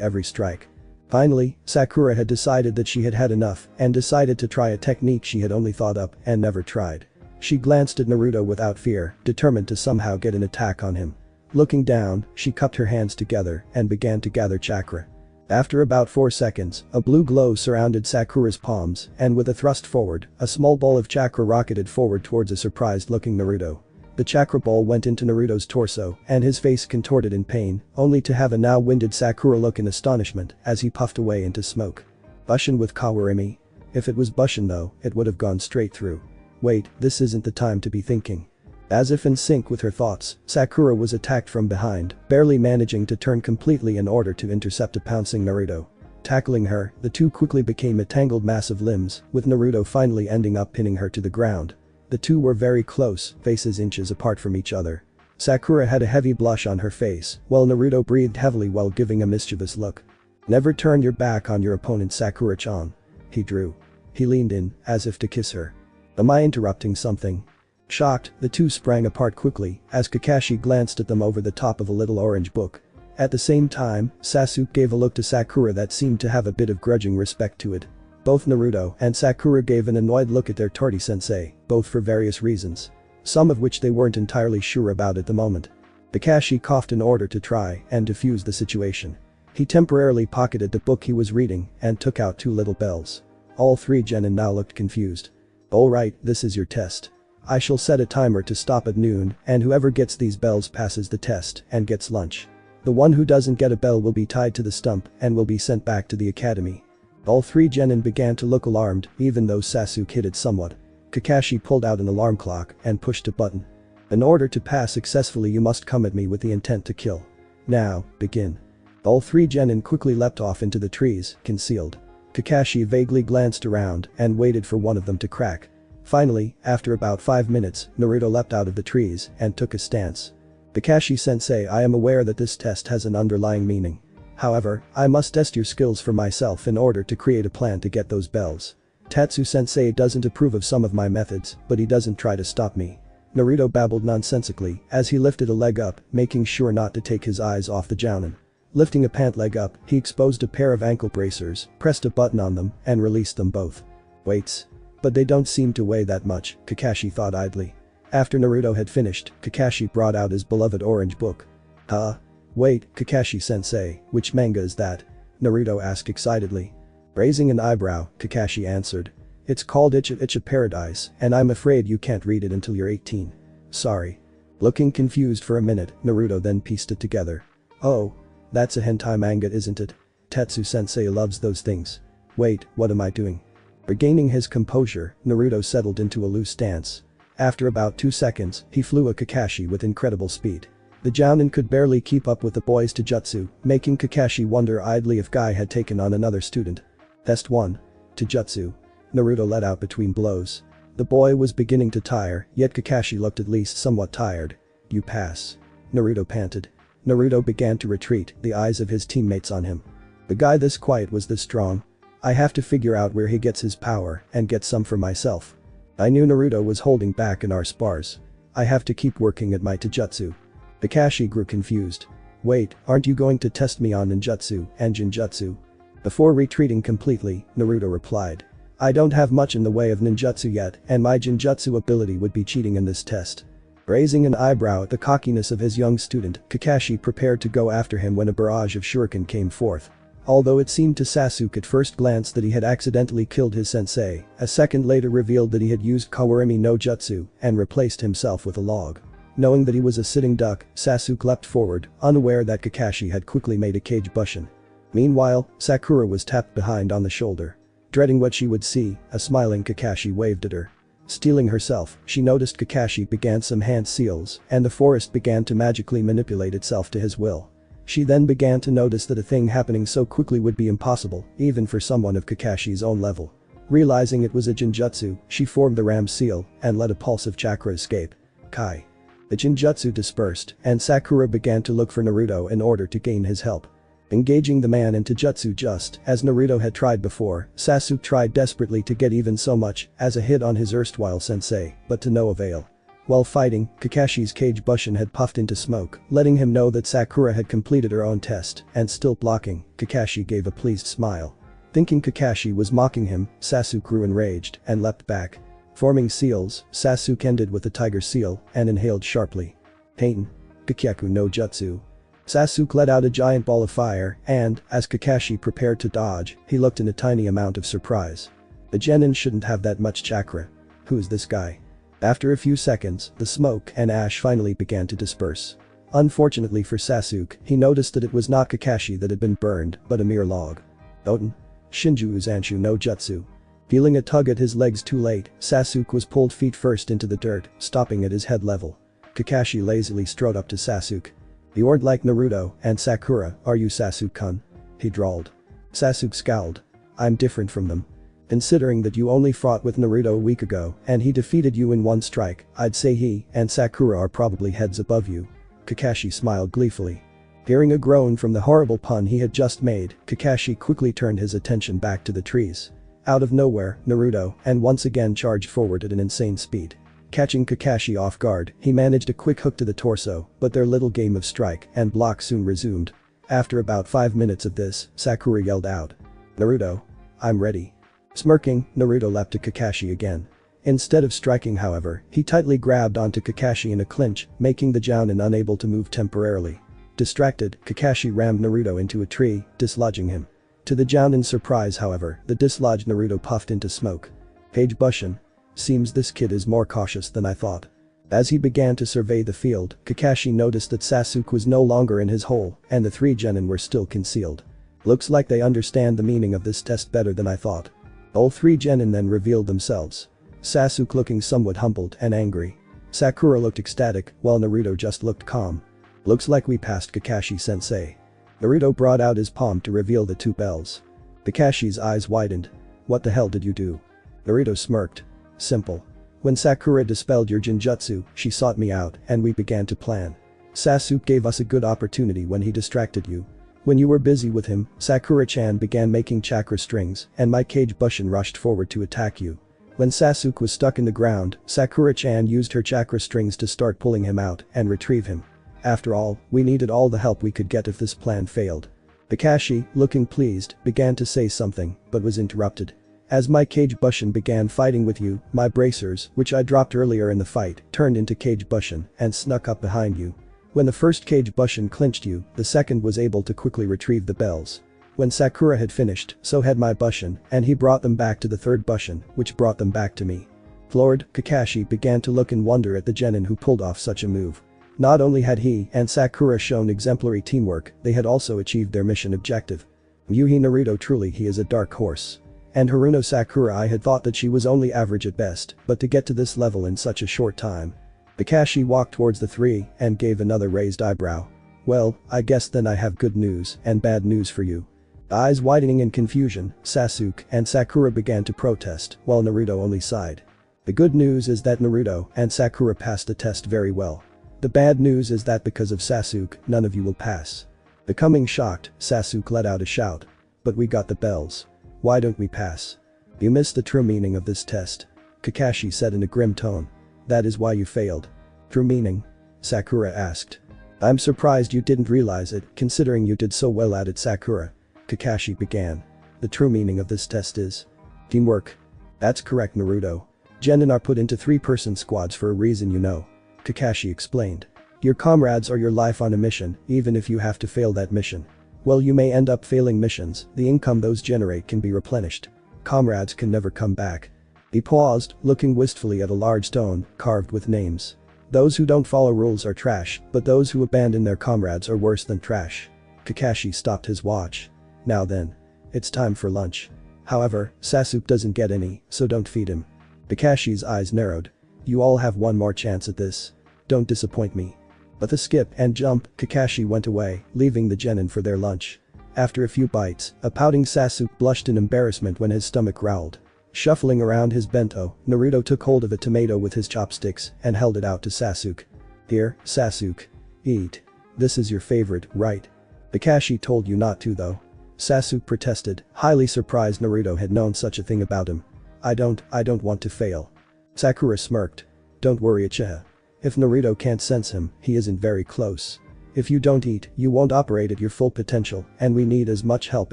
Speaker 1: every strike. Finally, Sakura had decided that she had had enough and decided to try a technique she had only thought up and never tried. She glanced at Naruto without fear, determined to somehow get an attack on him. Looking down, she cupped her hands together and began to gather chakra. After about 4 seconds, a blue glow surrounded Sakura's palms and with a thrust forward, a small ball of chakra rocketed forward towards a surprised-looking Naruto. The chakra ball went into Naruto's torso and his face contorted in pain, only to have a now winded Sakura look in astonishment as he puffed away into smoke. Bushin with Kawarimi? If it was Bushin though, it would have gone straight through. Wait, this isn't the time to be thinking. As if in sync with her thoughts, Sakura was attacked from behind, barely managing to turn completely in order to intercept a pouncing Naruto. Tackling her, the two quickly became a tangled mass of limbs, with Naruto finally ending up pinning her to the ground. The two were very close, faces inches apart from each other. Sakura had a heavy blush on her face, while Naruto breathed heavily while giving a mischievous look. "Never turn your back on your opponent, Sakura-chan." He drew. He leaned in, as if to kiss her. "Am I interrupting something?" Shocked, the two sprang apart quickly, as Kakashi glanced at them over the top of a little orange book. At the same time, Sasuke gave a look to Sakura that seemed to have a bit of grudging respect to it. Both Naruto and Sakura gave an annoyed look at their Torty-sensei, both for various reasons. Some of which they weren't entirely sure about at the moment. Kakashi coughed in order to try and defuse the situation. He temporarily pocketed the book he was reading and took out two little bells. All three genin now looked confused. "Alright, this is your test. I shall set a timer to stop at noon, and whoever gets these bells passes the test and gets lunch. The one who doesn't get a bell will be tied to the stump and will be sent back to the academy." All three genin began to look alarmed, even though Sasuke hid it somewhat. Kakashi pulled out an alarm clock and pushed a button. "In order to pass successfully, you must come at me with the intent to kill. Now, begin." All three genin quickly leapt off into the trees, concealed. Kakashi vaguely glanced around and waited for one of them to crack. Finally, after about 5 minutes, Naruto leapt out of the trees and took a stance. "Kakashi-sensei, I am aware that this test has an underlying meaning. However, I must test your skills for myself in order to create a plan to get those bells. Tatsu-sensei doesn't approve of some of my methods, but he doesn't try to stop me." Naruto babbled nonsensically as he lifted a leg up, making sure not to take his eyes off the jounin. Lifting a pant leg up, he exposed a pair of ankle bracers, pressed a button on them, and released them both. "Weights. But they don't seem to weigh that much," Kakashi thought idly. After Naruto had finished, Kakashi brought out his beloved orange book. "Huh? Wait, Kakashi-sensei, which manga is that?" Naruto asked excitedly. Raising an eyebrow, Kakashi answered. "It's called Icha Paradise, and I'm afraid you can't read it until you're 18. Sorry." Looking confused for a minute, Naruto then pieced it together. "Oh. That's a hentai manga, isn't it? Tatsu-sensei loves those things. Wait, what am I doing?" Regaining his composure, Naruto settled into a loose stance. After about 2 seconds, he flew at Kakashi with incredible speed. The jounin could barely keep up with the boy's taijutsu, making Kakashi wonder idly if Guy had taken on another student. Test 1. Taijutsu. Naruto let out between blows. The boy was beginning to tire, yet Kakashi looked at least somewhat tired. "You pass." Naruto panted. Naruto began to retreat, the eyes of his teammates on him. "The guy this quiet was this strong. I have to figure out where he gets his power and get some for myself. I knew Naruto was holding back in our spars. I have to keep working at my taijutsu." Kakashi grew confused. "Wait, aren't you going to test me on ninjutsu and jinjutsu?" Before retreating completely, Naruto replied. "I don't have much in the way of ninjutsu yet, and my jinjutsu ability would be cheating in this test." Raising an eyebrow at the cockiness of his young student, Kakashi prepared to go after him when a barrage of shuriken came forth. Although it seemed to Sasuke at first glance that he had accidentally killed his sensei, a second later revealed that he had used Kawarimi no Jutsu and replaced himself with a log. Knowing that he was a sitting duck, Sasuke leapt forward, unaware that Kakashi had quickly made a cage bushin. Meanwhile, Sakura was tapped behind on the shoulder. Dreading what she would see, a smiling Kakashi waved at her. Steeling herself, she noticed Kakashi began some hand seals, and the forest began to magically manipulate itself to his will. She then began to notice that a thing happening so quickly would be impossible, even for someone of Kakashi's own level. Realizing it was a jinjutsu, she formed the ram seal and let a pulse of chakra escape. Kai. The jinjutsu dispersed, and Sakura began to look for Naruto in order to gain his help. Engaging the man in taijutsu just as Naruto had tried before, Sasuke tried desperately to get even so much as a hit on his erstwhile sensei, but to no avail. While fighting, Kakashi's cage bushin had puffed into smoke, letting him know that Sakura had completed her own test, and still blocking, Kakashi gave a pleased smile. Thinking Kakashi was mocking him, Sasuke grew enraged and leapt back. Forming seals, Sasuke ended with a tiger seal and inhaled sharply. Heian. Kakyaku no Jutsu. Sasuke let out a giant ball of fire and, as Kakashi prepared to dodge, he looked in a tiny amount of surprise. The genin shouldn't have that much chakra. Who is this guy? After a few seconds, the smoke and ash finally began to disperse. Unfortunately for Sasuke, he noticed that it was not Kakashi that had been burned, but a mere log. Oten. Shinju Uzanshu no Jutsu. Feeling a tug at his legs too late, Sasuke was pulled feet first into the dirt, stopping at his head level. Kakashi lazily strode up to Sasuke. You aren't like Naruto and Sakura, are you, Sasuke-kun? He drawled. Sasuke scowled. I'm different from them. Considering that you only fought with Naruto a week ago and he defeated you in one strike, I'd say he and Sakura are probably heads above you. Kakashi smiled gleefully. Hearing a groan from the horrible pun he had just made, Kakashi quickly turned his attention back to the trees. Out of nowhere, Naruto and once again charged forward at an insane speed. Catching Kakashi off guard, he managed a quick hook to the torso, but their little game of strike and block soon resumed. After about 5 minutes of this, Sakura yelled out. Naruto. I'm ready. Smirking, Naruto leapt to Kakashi again. Instead of striking, however, he tightly grabbed onto Kakashi in a clinch, making the Jounin unable to move temporarily. Distracted, Kakashi rammed Naruto into a tree, dislodging him. To the Jounin's surprise, however, the dislodged Naruto puffed into smoke. Page Bushin. Seems this kid is more cautious than I thought. As he began to survey the field, Kakashi noticed that Sasuke was no longer in his hole, and the 3 genin were still concealed. Looks like they understand the meaning of this test better than I thought. All 3 genin then revealed themselves. Sasuke looking somewhat humbled and angry. Sakura looked ecstatic, while Naruto just looked calm. Looks like we passed Kakashi-sensei. Naruto brought out his palm to reveal the 2 bells. Kakashi's eyes widened. What the hell did you do? Naruto smirked. Simple. When Sakura dispelled your Jinjutsu, she sought me out and we began to plan. Sasuke gave us a good opportunity when he distracted you. When you were busy with him, Sakura-chan began making chakra strings and my Kage Bushin rushed forward to attack you. When Sasuke was stuck in the ground, Sakura-chan used her chakra strings to start pulling him out and retrieve him. After all, we needed all the help we could get if this plan failed. Kakashi, looking pleased, began to say something, but was interrupted. As my Kage Bushin began fighting with you, my bracers, which I dropped earlier in the fight, turned into Kage Bushin and snuck up behind you. When the first Kage Bushin clinched you, the second was able to quickly retrieve the bells. When Sakura had finished, so had my Bushin, and he brought them back to the third Bushin, which brought them back to me. Floored, Kakashi began to look in wonder at the genin who pulled off such a move. Not only had he and Sakura shown exemplary teamwork, they had also achieved their mission objective. Naruto, truly he is a dark horse. And Haruno Sakura, I had thought that she was only average at best, but to get to this level in such a short time. Kakashi walked towards the 3 and gave another raised eyebrow. Well, I guess then I have good news and bad news for you. Eyes widening in confusion, Sasuke and Sakura began to protest, while Naruto only sighed. The good news is that Naruto and Sakura passed the test very well. The bad news is that because of Sasuke, none of you will pass. Becoming shocked, Sasuke let out a shout. But we got the bells. Why don't we pass? You missed the true meaning of this test. Kakashi said in a grim tone. That is why you failed. True meaning? Sakura asked. I'm surprised you didn't realize it, considering you did so well at it, Sakura. Kakashi began. The true meaning of this test is teamwork. That's correct, Naruto. Genin are put into 3-person squads for a reason, you know. Kakashi explained. Your comrades are your life on a mission, even if you have to fail that mission. Well, you may end up failing missions, the income those generate can be replenished. Comrades can never come back. He paused, looking wistfully at a large stone, carved with names. Those who don't follow rules are trash, but those who abandon their comrades are worse than trash. Kakashi stopped his watch. Now then. It's time for lunch. However, Sasuke doesn't get any, so don't feed him. Kakashi's eyes narrowed. You all have one more chance at this. Don't disappoint me. With a skip and jump, Kakashi went away, leaving the genin for their lunch. After a few bites, a pouting Sasuke blushed in embarrassment when his stomach growled. Shuffling around his bento, Naruto took hold of a tomato with his chopsticks and held it out to Sasuke. Here, Sasuke. Eat. This is your favorite, right? Kakashi told you not to though. Sasuke protested, highly surprised Naruto had known such a thing about him. I don't want to fail. Sakura smirked. Don't worry, Uchiha. If Naruto can't sense him, he isn't very close. If you don't eat, you won't operate at your full potential, and we need as much help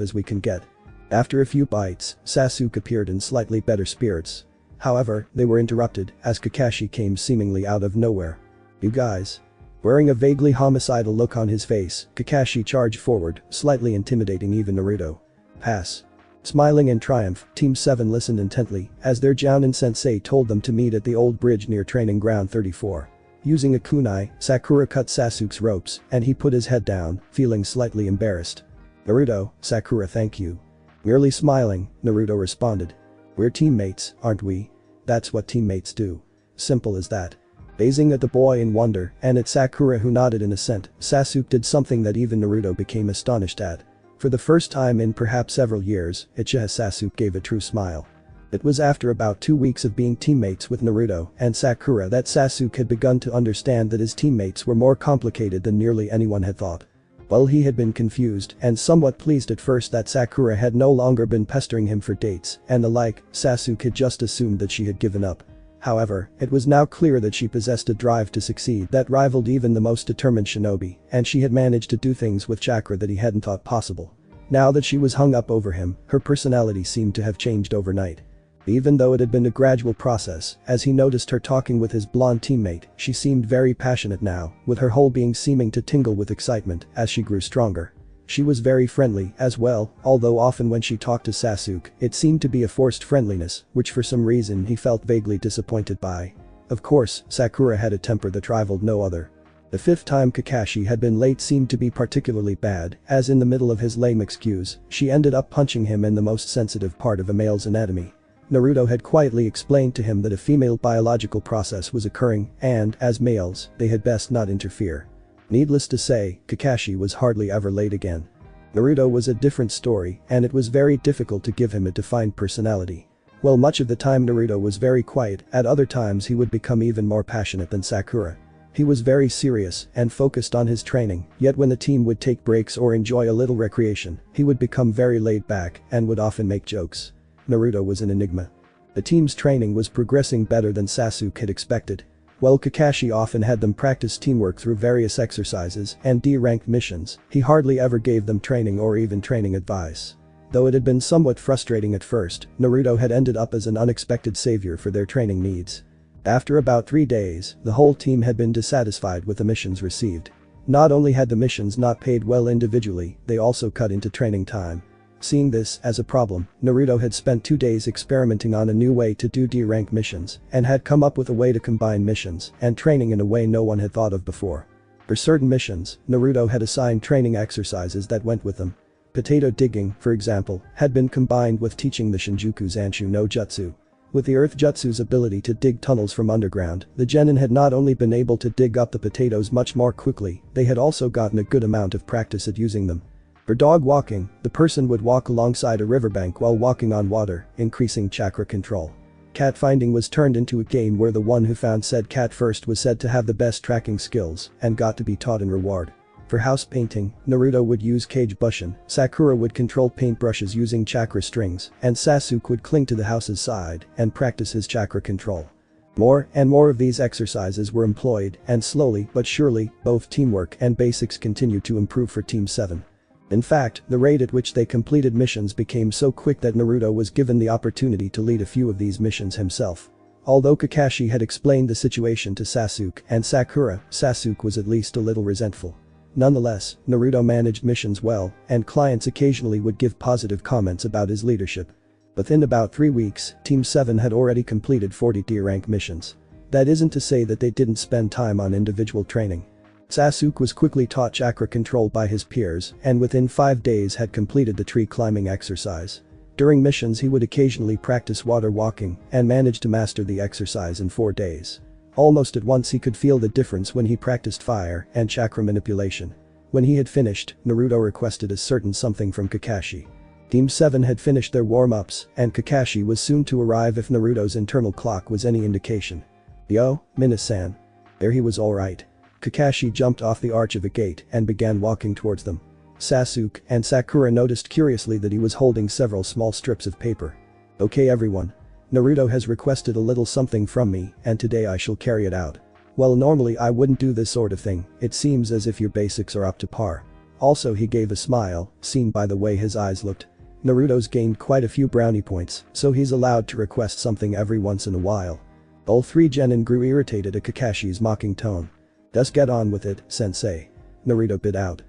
Speaker 1: as we can get. After a few bites, Sasuke appeared in slightly better spirits. However, they were interrupted as Kakashi came seemingly out of nowhere. You guys. Wearing a vaguely homicidal look on his face, Kakashi charged forward, slightly intimidating even Naruto. Pass. Smiling in triumph, Team 7 listened intently as their Jounin sensei told them to meet at the old bridge near Training Ground 34. Using a kunai, Sakura cut Sasuke's ropes and he put his head down, feeling slightly embarrassed. Naruto, Sakura, thank you. Merely smiling, Naruto responded. We're teammates, aren't we? That's what teammates do. Simple as that. Gazing at the boy in wonder and at Sakura, who nodded in assent, Sasuke did something that even Naruto became astonished at. For the first time in perhaps several years, Sasuke gave a true smile. It was after about 2 weeks of being teammates with Naruto and Sakura that Sasuke had begun to understand that his teammates were more complicated than nearly anyone had thought. While he had been confused and somewhat pleased at first that Sakura had no longer been pestering him for dates and the like, Sasuke had just assumed that she had given up. However, it was now clear that she possessed a drive to succeed that rivaled even the most determined shinobi, and she had managed to do things with chakra that he hadn't thought possible. Now that she was hung up over him, her personality seemed to have changed overnight. Even though it had been a gradual process, as he noticed her talking with his blonde teammate, she seemed very passionate now, with her whole being seeming to tingle with excitement as she grew stronger. She was very friendly as well, although often when she talked to Sasuke, it seemed to be a forced friendliness, which for some reason he felt vaguely disappointed by. Of course, Sakura had a temper that rivaled no other. The 5th time Kakashi had been late seemed to be particularly bad, as in the middle of his lame excuse, she ended up punching him in the most sensitive part of a male's anatomy. Naruto had quietly explained to him that a female biological process was occurring and, as males, they had best not interfere. Needless to say, Kakashi was hardly ever late again. Naruto was a different story, and it was very difficult to give him a defined personality. While much of the time Naruto was very quiet, at other times he would become even more passionate than Sakura. He was very serious and focused on his training, yet when the team would take breaks or enjoy a little recreation, he would become very laid back and would often make jokes. Naruto was an enigma. The team's training was progressing better than Sasuke had expected. While Kakashi often had them practice teamwork through various exercises and D-ranked missions, he hardly ever gave them training or even training advice. Though it had been somewhat frustrating at first, Naruto had ended up as an unexpected savior for their training needs. After about 3 days, the whole team had been dissatisfied with the missions received. Not only had the missions not paid well individually, they also cut into training time. Seeing this as a problem, Naruto had spent 2 days experimenting on a new way to do D-rank missions and had come up with a way to combine missions and training in a way no one had thought of before. For certain missions, Naruto had assigned training exercises that went with them. Potato digging, for example, had been combined with teaching the Shinjuku Zanshu no Jutsu. With the Earth Jutsu's ability to dig tunnels from underground, the genin had not only been able to dig up the potatoes much more quickly, they had also gotten a good amount of practice at using them. For dog walking, the person would walk alongside a riverbank while walking on water, increasing chakra control. Cat finding was turned into a game where the one who found said cat first was said to have the best tracking skills and got to be taught in reward. For house painting, Naruto would use Kage Bushin, Sakura would control paintbrushes using chakra strings, and Sasuke would cling to the house's side and practice his chakra control. More and more of these exercises were employed, and slowly but surely, both teamwork and basics continued to improve for Team 7. In fact, the rate at which they completed missions became so quick that Naruto was given the opportunity to lead a few of these missions himself. Although Kakashi had explained the situation to Sasuke and Sakura, Sasuke was at least a little resentful. Nonetheless, Naruto managed missions well, and clients occasionally would give positive comments about his leadership. Within about 3 weeks, Team 7 had already completed 40 D-rank missions. That isn't to say that they didn't spend time on individual training. Sasuke was quickly taught chakra control by his peers and within 5 days had completed the tree climbing exercise. During missions he would occasionally practice water walking and managed to master the exercise in 4 days. Almost at once he could feel the difference when he practiced fire and chakra manipulation. When he had finished, Naruto requested a certain something from Kakashi. Team 7 had finished their warm-ups and Kakashi was soon to arrive if Naruto's internal clock was any indication. "Yo, Minasan." There he was alright. Kakashi jumped off the arch of a gate and began walking towards them. Sasuke and Sakura noticed curiously that he was holding several small strips of paper. "Okay everyone. Naruto has requested a little something from me and today I shall carry it out. Well, normally I wouldn't do this sort of thing, it seems as if your basics are up to par." Also he gave a smile, seen by the way his eyes looked. Naruto's gained quite a few brownie points, so he's allowed to request something every once in a while. All 3 genin grew irritated at Kakashi's mocking tone. "Just get on with it, sensei." Naruto bit out.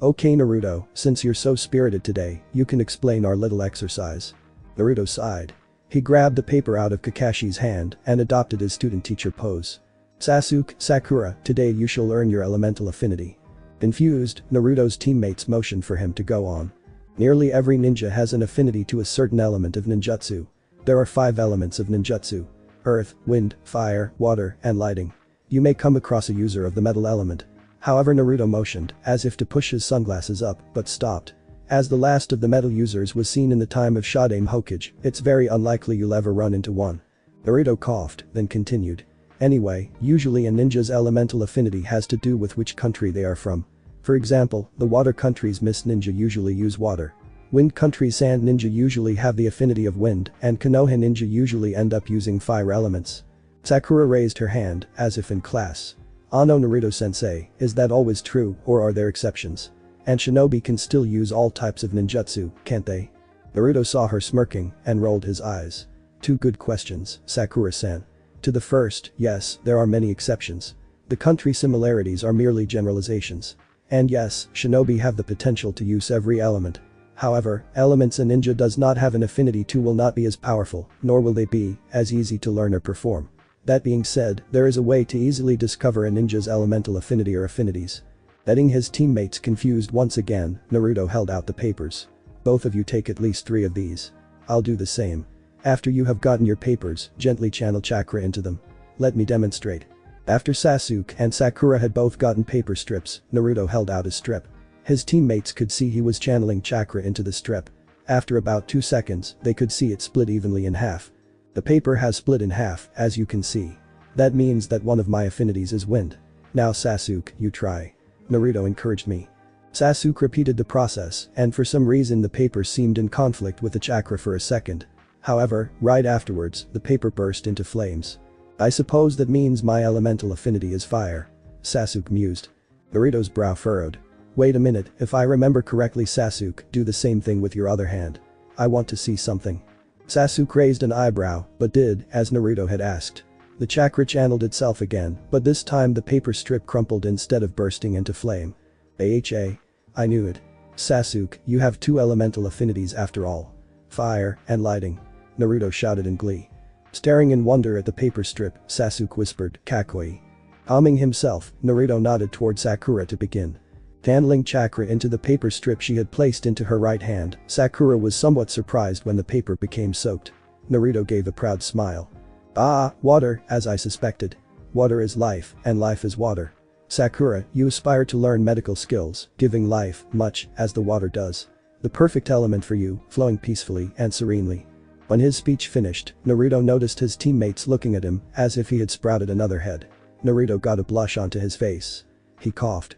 Speaker 1: Okay Naruto, since you're so spirited today, you can explain our little exercise." Naruto sighed. He grabbed the paper out of Kakashi's hand and adopted his student-teacher pose. "Sasuke, Sakura, today you shall earn your elemental affinity." Confused, Naruto's teammates motioned for him to go on. Nearly every ninja has an affinity to a certain element of ninjutsu. There are 5 elements of ninjutsu. earth, wind, fire, water, and lighting. You may come across a user of the metal element. However, Naruto motioned, as if to push his sunglasses up, but stopped. As the last of the metal users was seen in the time of Shodaime Hokage, it's very unlikely you'll ever run into one. Naruto coughed, then continued. Anyway, usually a ninja's elemental affinity has to do with which country they are from. For example, the water country's mist ninja usually use water. Wind country's sand ninja usually have the affinity of wind, and Konoha ninja usually end up using fire elements. Sakura raised her hand, as if in class. "Ah no, Naruto-sensei, is that always true, or are there exceptions? And shinobi can still use all types of ninjutsu, can't they?" Naruto saw her smirking, and rolled his eyes. "Two good questions, Sakura-san. To the first, yes, there are many exceptions. The country similarities are merely generalizations. And yes, shinobi have the potential to use every element. However, elements a ninja does not have an affinity to will not be as powerful, nor will they be as easy to learn or perform. That being said, there is a way to easily discover a ninja's elemental affinity or affinities." Letting his teammates confused once again, Naruto held out the papers. "Both of you take at least 3 of these. I'll do the same. After you have gotten your papers, gently channel chakra into them. Let me demonstrate." After Sasuke and Sakura had both gotten paper strips, Naruto held out a strip. His teammates could see he was channeling chakra into the strip. After about 2 seconds, they could see it split evenly in half. The paper has split in half, as you can see. That means that one of my affinities is wind. "Now Sasuke, you try." Naruto encouraged me. Sasuke repeated the process, and for some reason the paper seemed in conflict with the chakra for a second. However, right afterwards, the paper burst into flames. "I suppose that means my elemental affinity is fire," Sasuke mused. Naruto's brow furrowed. "Wait a minute, if I remember correctly, Sasuke, do the same thing with your other hand. I want to see something." Sasuke raised an eyebrow, but did as Naruto had asked. The chakra channeled itself again, but this time the paper strip crumpled instead of bursting into flame. "Aha. I knew it. Sasuke, you have 2 elemental affinities after all. Fire and lighting," Naruto shouted in glee. Staring in wonder at the paper strip, Sasuke whispered, "Kakoi." Calming himself, Naruto nodded toward Sakura to begin. Channeling chakra into the paper strip she had placed into her right hand, Sakura was somewhat surprised when the paper became soaked. Naruto gave a proud smile. "Ah, water, as I suspected. Water is life, and life is water. Sakura, you aspire to learn medical skills, giving life, much, as the water does. The perfect element for you, flowing peacefully and serenely." When his speech finished, Naruto noticed his teammates looking at him, as if he had sprouted another head. Naruto got a blush onto his face. He coughed.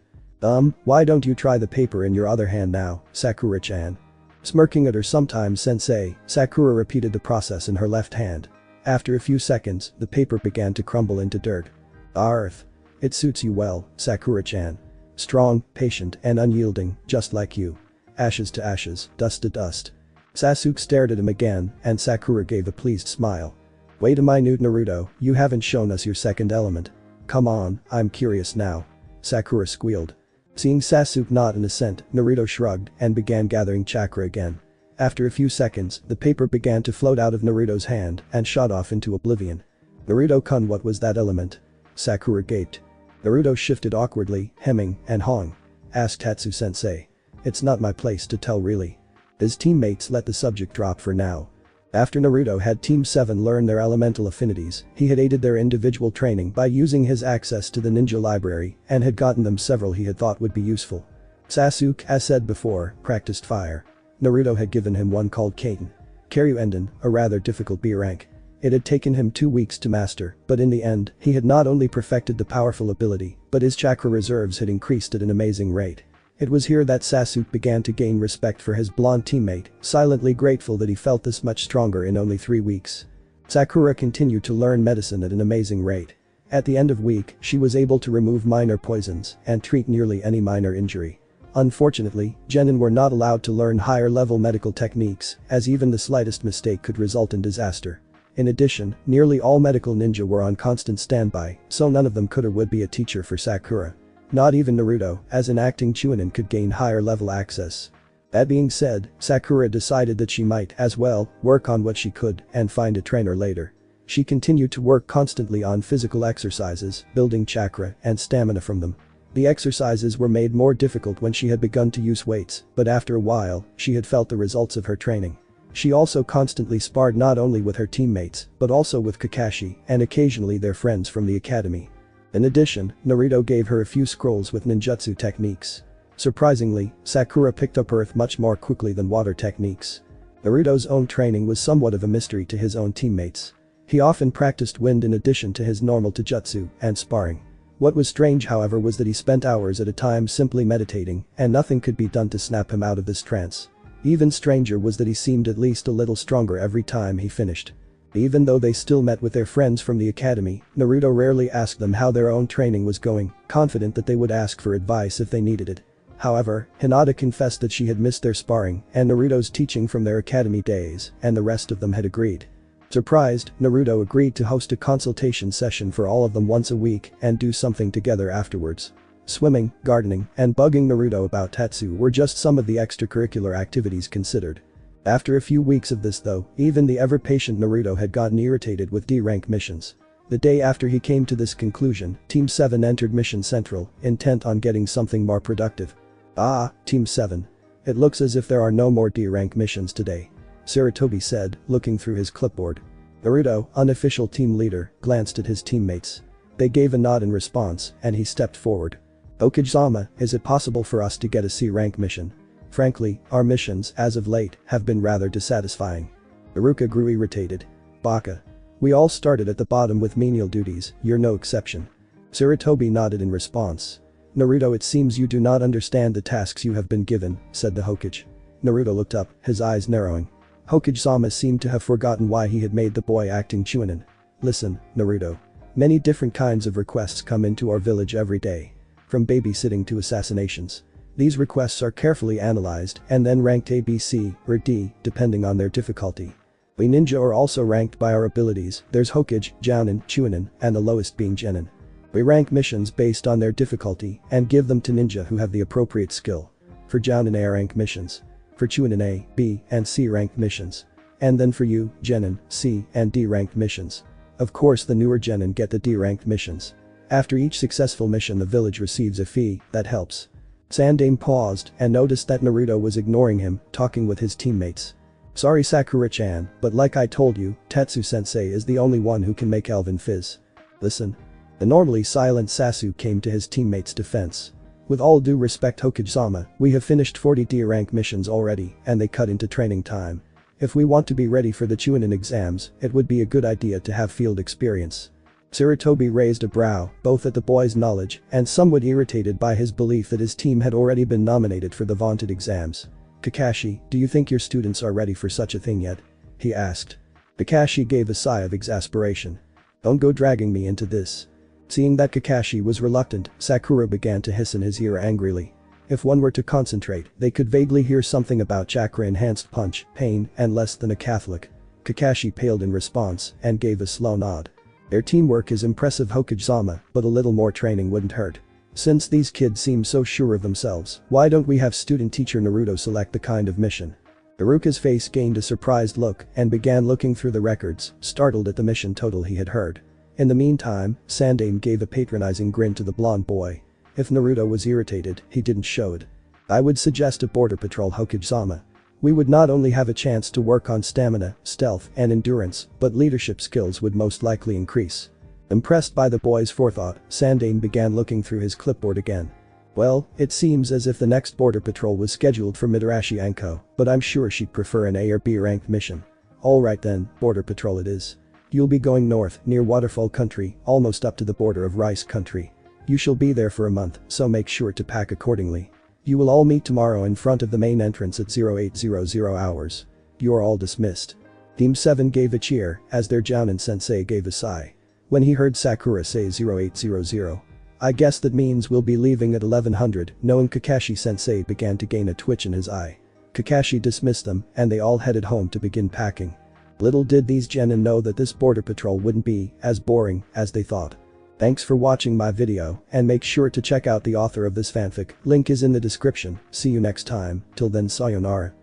Speaker 1: Why don't you try the paper in your other hand now, Sakura-chan?" Smirking at her sometimes sensei, Sakura repeated the process in her left hand. After a few seconds, the paper began to crumble into dirt. "Earth. It suits you well, Sakura-chan. Strong, patient, and unyielding, just like you. Ashes to ashes, dust to dust." Sasuke stared at him again, and Sakura gave a pleased smile. "Wait a minute, Naruto, you haven't shown us your second element. Come on, I'm curious now." Sakura squealed. Seeing Sasuke nod in assent, Naruto shrugged and began gathering chakra again. After a few seconds, the paper began to float out of Naruto's hand and shot off into oblivion. "Naruto-kun, what was that element?" Sakura gaped. Naruto shifted awkwardly, hemming and hawing. "Ask Tatsu-sensei. It's not my place to tell really." His teammates let the subject drop for now. After Naruto had Team 7 learn their elemental affinities, he had aided their individual training by using his access to the ninja library and had gotten them several he had thought would be useful. Sasuke, as said before, practiced fire. Naruto had given him one called Kaiten. Kyoryuenden, a rather difficult B rank. It had taken him 2 weeks to master, but in the end, he had not only perfected the powerful ability, but his chakra reserves had increased at an amazing rate. It was here that Sasuke began to gain respect for his blonde teammate, silently grateful that he felt this much stronger in only 3 weeks. Sakura continued to learn medicine at an amazing rate. At the end of week, she was able to remove minor poisons and treat nearly any minor injury. Unfortunately, genin were not allowed to learn higher-level medical techniques, as even the slightest mistake could result in disaster. In addition, nearly all medical ninja were on constant standby, so none of them could or would be a teacher for Sakura. Not even Naruto, as an acting Chunin, could gain higher-level access. That being said, Sakura decided that she might, as well, work on what she could and find a trainer later. She continued to work constantly on physical exercises, building chakra and stamina from them. The exercises were made more difficult when she had begun to use weights, but after a while, she had felt the results of her training. She also constantly sparred not only with her teammates, but also with Kakashi and occasionally their friends from the academy. In addition, Naruto gave her a few scrolls with ninjutsu techniques. Surprisingly, Sakura picked up earth much more quickly than water techniques. Naruto's own training was somewhat of a mystery to his own teammates. He often practiced wind in addition to his normal taijutsu and sparring. What was strange however was that he spent hours at a time simply meditating and nothing could be done to snap him out of this trance. Even stranger was that he seemed at least a little stronger every time he finished. Even though they still met with their friends from the academy, Naruto rarely asked them how their own training was going, confident that they would ask for advice if they needed it. However, Hinata confessed that she had missed their sparring and Naruto's teaching from their academy days, and the rest of them had agreed. Surprised, Naruto agreed to host a consultation session for all of them once a week and do something together afterwards. Swimming, gardening, and bugging Naruto about Tatsu were just some of the extracurricular activities considered. After a few weeks of this though, even the ever-patient Naruto had gotten irritated with D-rank missions. The day after he came to this conclusion, Team 7 entered Mission Central, intent on getting something more productive. Ah, Team 7. It looks as if there are no more D-rank missions today. Sarutobi said, looking through his clipboard. Naruto, unofficial team leader, glanced at his teammates. They gave a nod in response, and he stepped forward. Okage-sama, is it possible for us to get a C-rank mission? Frankly, our missions, as of late, have been rather dissatisfying. Iruka grew irritated. Baka. We all started at the bottom with menial duties, you're no exception. Sarutobi nodded in response. Naruto, it seems you do not understand the tasks you have been given, said the Hokage. Naruto looked up, his eyes narrowing. Hokage-sama seemed to have forgotten why he had made the boy acting chunin. Listen, Naruto. Many different kinds of requests come into our village every day. From babysitting to assassinations. These requests are carefully analyzed and then ranked A, B, C, or D, depending on their difficulty. We ninja are also ranked by our abilities, there's Hokage, Jounin, Chunin, and the lowest being Genin. We rank missions based on their difficulty and give them to ninja who have the appropriate skill. For Jounin A rank missions. For Chunin A, B, and C ranked missions. And then for you, Genin, C, and D ranked missions. Of course the newer Genin get the D ranked missions. After each successful mission the village receives a fee that helps. Sandaime paused and noticed that Naruto was ignoring him, talking with his teammates. Sorry Sakura-chan, but like I told you, Tatsu-sensei is the only one who can make Elven fizz. Listen. The normally silent Sasu came to his teammates' defense. With all due respect Hokage-sama, we have finished 40 D-rank missions already and they cut into training time. If we want to be ready for the Chunin exams, it would be a good idea to have field experience. Sarutobi raised a brow, both at the boy's knowledge and somewhat irritated by his belief that his team had already been nominated for the vaunted exams. Kakashi, do you think your students are ready for such a thing yet? He asked. Kakashi gave a sigh of exasperation. Don't go dragging me into this. Seeing that Kakashi was reluctant, Sakura began to hiss in his ear angrily. If one were to concentrate, they could vaguely hear something about chakra-enhanced punch, pain, and less than a Catholic. Kakashi paled in response and gave a slow nod. Their teamwork is impressive Hokage-sama, but a little more training wouldn't hurt. Since these kids seem so sure of themselves, why don't we have student teacher Naruto select the kind of mission? Iruka's face gained a surprised look and began looking through the records, startled at the mission total he had heard. In the meantime, Sandaime gave a patronizing grin to the blonde boy. If Naruto was irritated, he didn't show it. I would suggest a border patrol Hokage-sama. We would not only have a chance to work on stamina, stealth, and endurance, but leadership skills would most likely increase. Impressed by the boy's forethought, Sandaime began looking through his clipboard again. Well, it seems as if the next border patrol was scheduled for Midarashi Anko, but I'm sure she'd prefer an A or B ranked mission. Alright then, border patrol it is. You'll be going north, near Waterfall Country, almost up to the border of Rice Country. You shall be there for a month, so make sure to pack accordingly. You will all meet tomorrow in front of the main entrance at 0800 hours. You're all dismissed. Team 7 gave a cheer, as their Jounin sensei gave a sigh. When he heard Sakura say 0800. I guess that means we'll be leaving at 1100, knowing Kakashi sensei began to gain a twitch in his eye. Kakashi dismissed them, and they all headed home to begin packing. Little did these genin know that this border patrol wouldn't be as boring as they thought. Thanks for watching my video, and make sure to check out the author of this fanfic, link is in the description. See you next time, till then sayonara.